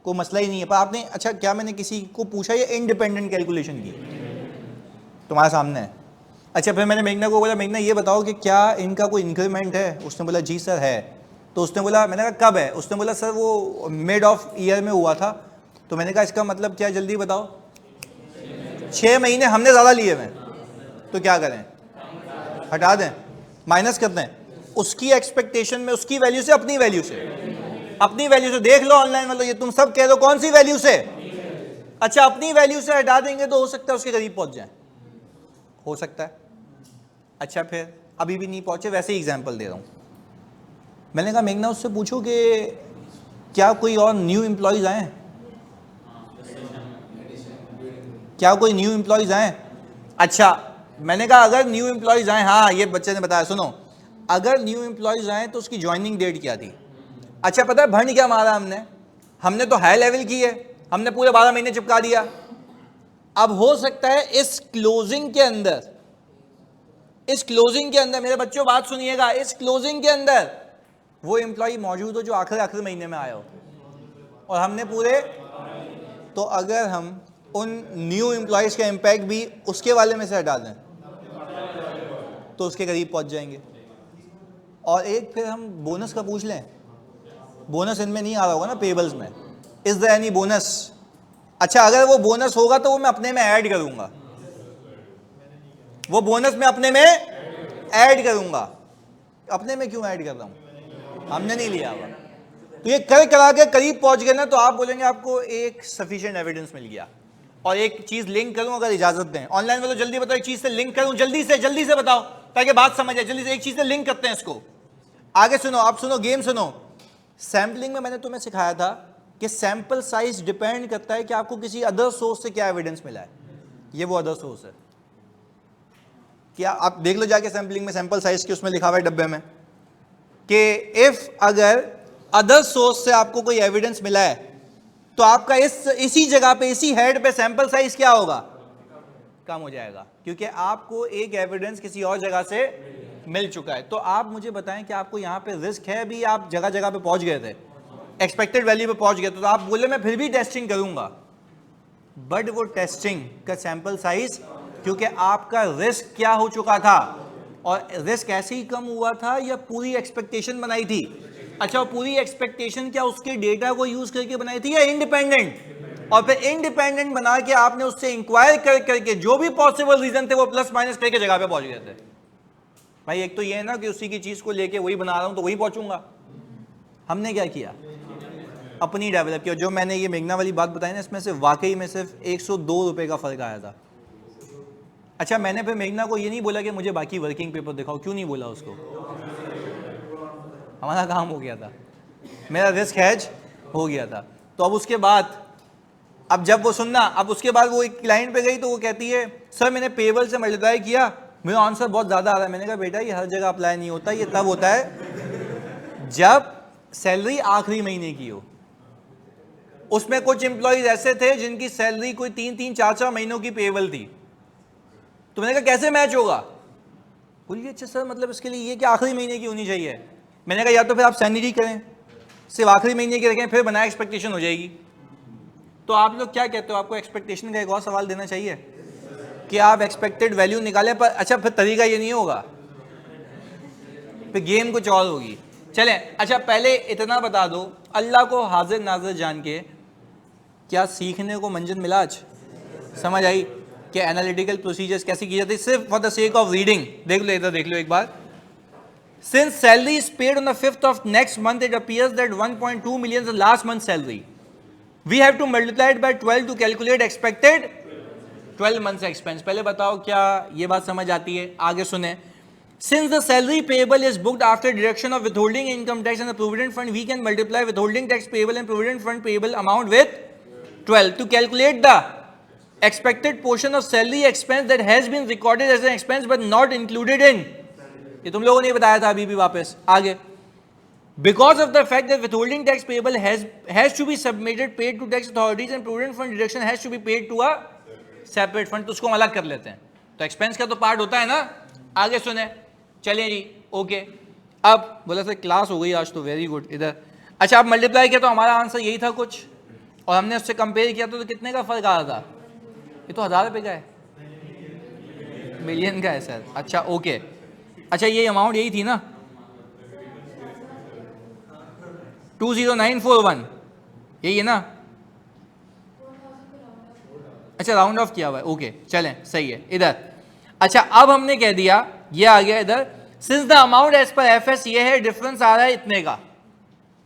कोई मसला ही नहीं है। पर आपने, अच्छा क्या मैंने किसी को पूछा ये इंडिपेंडेंट कैलकुलेशन की? तुम्हारे सामने है। अच्छा फिर मैंने मेघना को बोला, मेघना ये बताओ कि क्या इनका कोई इंक्रीमेंट है? उसने बोला जी सर है। तो उसने बोला, मैंने कहा कब है? उसने बोला सर वो मिड ऑफ ईयर में हुआ था। तो मैंने कहा इसका मतलब क्या, जल्दी बताओ। 6 महीने हमने ज़्यादा लिए हुए, तो क्या करें? हटा दें, माइनस कर दें उसकी एक्सपेक्टेशन में, उसकी वैल्यू से, अपनी वैल्यू से, अपनी वैल्यू से। देख लो ऑनलाइन, मतलब ये तुम सब कह दो कौन सी वैल्यू से? अच्छा अपनी वैल्यू से हटा देंगे तो हो सकता है उसके करीब पहुंच जाए, हो सकता है। अच्छा फिर अभी भी नहीं पहुंचे, वैसे ही एग्जांपल दे रहा हूं। मैंने कहा मेघना उससे पूछो कि क्या कोई और न्यू एम्प्लॉयज आए? क्या कोई न्यू एम्प्लॉयज आए? अच्छा मैंने कहा अगर न्यू एम्प्लॉयज आए, हाँ ये बच्चे ने बताया, सुनो, अगर न्यू एम्प्लॉयज आए तो उसकी ज्वाइनिंग डेट क्या थी? अच्छा पता है भंड क्या मारा हमने तो हाई लेवल की है, हमने पूरे 12 महीने चिपका दिया। अब हो सकता है इस क्लोजिंग के अंदर मेरे बच्चों बात सुनिएगा, इस क्लोजिंग के अंदर वो एम्प्लॉय मौजूद हो जो आखिरी महीने में आया हो, और हमने पूरे, तो अगर हम उन न्यू एम्प्लॉयज का इंपैक्ट भी उसके वाले में से हटा दें तो उसके करीब पहुंच जाएंगे। और एक फिर हम बोनस का पूछ लें, बोनस इनमें नहीं आ रहा होगा ना पेबल्स में, इज देयर एनी बोनस? अच्छा अगर वो बोनस होगा तो वो मैं अपने में ऐड करूंगा, वो बोनस मैं अपने में ऐड करूंगा। अपने में क्यों ऐड कर रहा हूं? हमने नहीं लिया हुआ। तो ये कर करा के करीब पहुंच गए ना, तो आप बोलेंगे आपको एक सफिशिएंट एविडेंस मिल गया। और एक चीज लिंक करूं, अगर इजाजत दें ऑनलाइन में, तो जल्दी बताओ एक चीज से लिंक करूं, जल्दी से बताओ ताकि बात समझ आए। जल्दी से एक चीज से लिंक करते हैं इसको। आगे सुनो, आप सुनो, गेम सुनो। सैंपलिंग में मैंने तुम्हें सिखाया था कि सैंपल साइज डिपेंड करता है कि आपको किसी अदर सोर्स से क्या एविडेंस मिला है। ये वो अदर सोर्स है। क्या आप देख लो जाके सैंपलिंग में, सैंपल साइज के उसमें लिखा हुआ है डब्बे में कि इफ अगर अदर सोर्स से आपको कोई एविडेंस मिला है तो आपका इसी जगह पे, इसी हेड पे सैंपल साइज क्या होगा? कम हो जाएगा, क्योंकि आपको एक एविडेंस किसी और जगह से मिल चुका है। तो आप मुझे बताएं कि आपको यहाँ पे रिस्क है भी, आप जगह जगह पे पहुंच गए थे, एक्सपेक्टेड वैल्यू पे पहुंच गए, तो आप बोले मैं फिर भी टेस्टिंग करूंगा, बट वो टेस्टिंग का सैंपल साइज, क्योंकि आपका रिस्क क्या हो चुका था, और रिस्क ऐसे ही कम हुआ था या पूरी एक्सपेक्टेशन बनाई थी? अच्छा वो पूरी एक्सपेक्टेशन क्या उसके डेटा को यूज करके बनाई थी या इंडिपेंडेंट? और फिर इंडिपेंडेंट बना के आपने उससे इंक्वायर करके जो भी पॉसिबल रीजन थे वो प्लस माइनस करके जगह पे पहुंच गए थे। भाई एक तो ये है ना कि उसी की चीज को लेके वही बना रहा हूं तो वही पहुंचूंगा। हमने क्या किया, अपनी डेवलप किया। जो मैंने ये मेघना वाली बात बताई ना, इसमें से वाकई में सिर्फ 102 रुपए का फर्क आया था। अच्छा, मैंने फिर मेघना को ये नहीं बोला कि मुझे बाकी वर्किंग पेपर दिखाओ, क्यों नहीं बोला उसको, हमारा काम हो गया था, मेरा रिस्क हैज हो गया था। तो अब उसके बाद, अब जब वो सुनना, अब उसके बाद वो एक क्लाइंट पे गई तो वो कहती है सर मैंने पेबल से मल्टीप्लाई किया, मेरा आंसर बहुत ज़्यादा आ रहा है। मैंने कहा बेटा ये हर जगह अप्लाई नहीं होता, ये तब होता है जब सैलरी आखिरी महीने की हो। उसमें कुछ एम्प्लॉयज ऐसे थे जिनकी सैलरी कोई 3-3, 4-4 महीनों की पेबल थी। तो मैंने कहा कैसे मैच होगा, बोलिए अच्छा सर मतलब इसके लिए ये कि आखिरी महीने की होनी चाहिए। मैंने कहा या तो फिर आप सैनिटी करें, सिर्फ आखिरी महीने की रखें, फिर बनाए एक्सपेक्टेशन हो जाएगी। तो आप लोग क्या कहते हो, आपको एक्सपेक्टेशन का एक और सवाल देना चाहिए कि आप एक्सपेक्टेड वैल्यू निकालें, पर अच्छा फिर तरीका ये नहीं होगा, फिर गेम कुछ और होगी। चलें, अच्छा पहले इतना बता दो, अल्लाह को हाजिर नाजिर जान के क्या सीखने को मंजिल मिला आज, समझ आई कि एनालिटिकल प्रोसीजर्स कैसे की जाती है, सिर्फ for the sake of reading. देख लो इधर, देख लो एक बार। Since salary is paid on the 5th of next month, it appears that 1.2 million is the last month's salary. We have to multiply it by 12 to calculate expected 12 months expense. पहले बताओ क्या ये बात समझ आती है, आगे सुने। Since the salary payable is booked after deduction of withholding income tax and the provident fund, we can multiply withholding tax payable and provident fund payable amount with 12 to calculate the expected portion of salary expense that has been recorded as an expense but not included in। ये तुम लोगों ने बताया था अभी भी, वापस आगे। Because of the fact that withholding tax payable has to be submitted paid to tax authorities and provident fund deduction has to be paid to a separate fund, तो उसको हम अलग कर लेते हैं। तो एक्सपेंस का तो पार्ट होता है ना। आगे सुने, चलें जी, ओके। अब बोला सर क्लास हो गई आज तो, वेरी गुड। इधर अच्छा, अब मल्टीप्लाई किया तो हमारा आंसर यही था कुछ, और हमने उससे कंपेयर किया तो कितने का फर्क आ रहा था, ये तो 1000 रुपये का है, मिलियन का है सर। अच्छा ओके, अच्छा ये अमाउंट यही थी ना 20941, यही है ना। अच्छा राउंड ऑफ किया हुआ है, ओके चलें सही है। इधर अच्छा अब हमने कह दिया, ये आ गया इधर, since the amount as per FS ये है, डिफरेंस आ रहा है इतने का,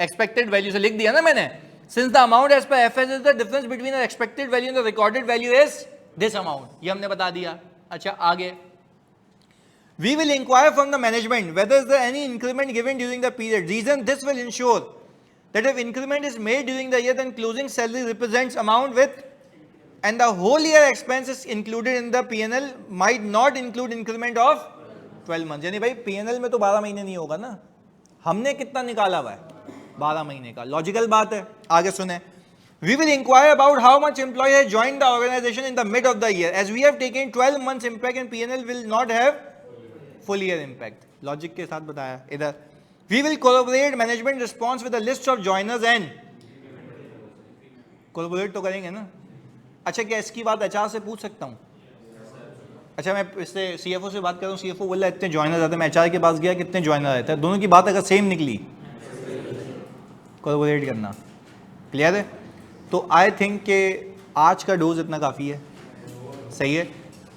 एक्सपेक्टेड वैल्यू से लिख दिया ना मैंने। Since the amount as per FS is the difference between the expected value and the recorded value is this amount, ये हमने बता दिया। अच्छा आगे, we will inquire from the management whether is there any increment given during the period. Reason, this will ensure that if increment is made during the year, then closing salary represents amount with and the whole year expense is included in the P&L might not include increment of 12 months. यानी भाई P&L में तो 12 महीने नहीं होगा ना, हमने कितना निकाला हुआ है 12 महीने का, लॉजिकल बात है। आगे सुने, we will inquire about how much employee has joined the organization in the mid of the year, as we have taken 12 months impact and P&L will not have full year impact, logic के साथ बताया। इधर we will corroborate management response with a list of joiners and corroborate तो करेंगे ना। अच्छा क्या इसकी बात एचआर से पूछ सकता हूँ? अच्छा मैं इससे सीएफओ से बात कर रहा हूँ, सीएफओ बोल रहा है इतने जॉइनर आते हैं, मैं एचआर के पास गया कितने जॉइनर रहते हैं, दोनों की बात अगर सेम निकली, कोलैबोरेट करना, क्लियर है। तो आई थिंक कि आज का डोज इतना काफ़ी है, सही है।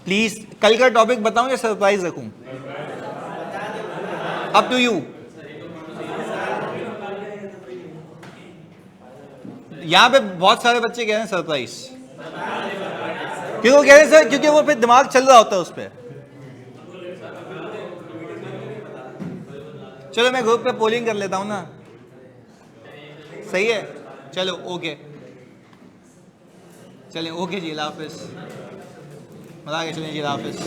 प्लीज़ कल का टॉपिक बताऊँ या सरप्राइज रखूँ, अप टू यू। यहाँ पे बहुत सारे बच्चे कह रहे हैं सरप्राइज, क्यों कह रहे हैं सर? क्योंकि वो फिर दिमाग चल रहा होता है उस पर। चलो मैं ग्रुप पे पोलिंग कर लेता हूँ ना, सही है। चलो ओके, चलें ओके जी, अल्लाह हाफिज़, मज़ा आ गया, चलें जी, अल्लाह हाफिज़।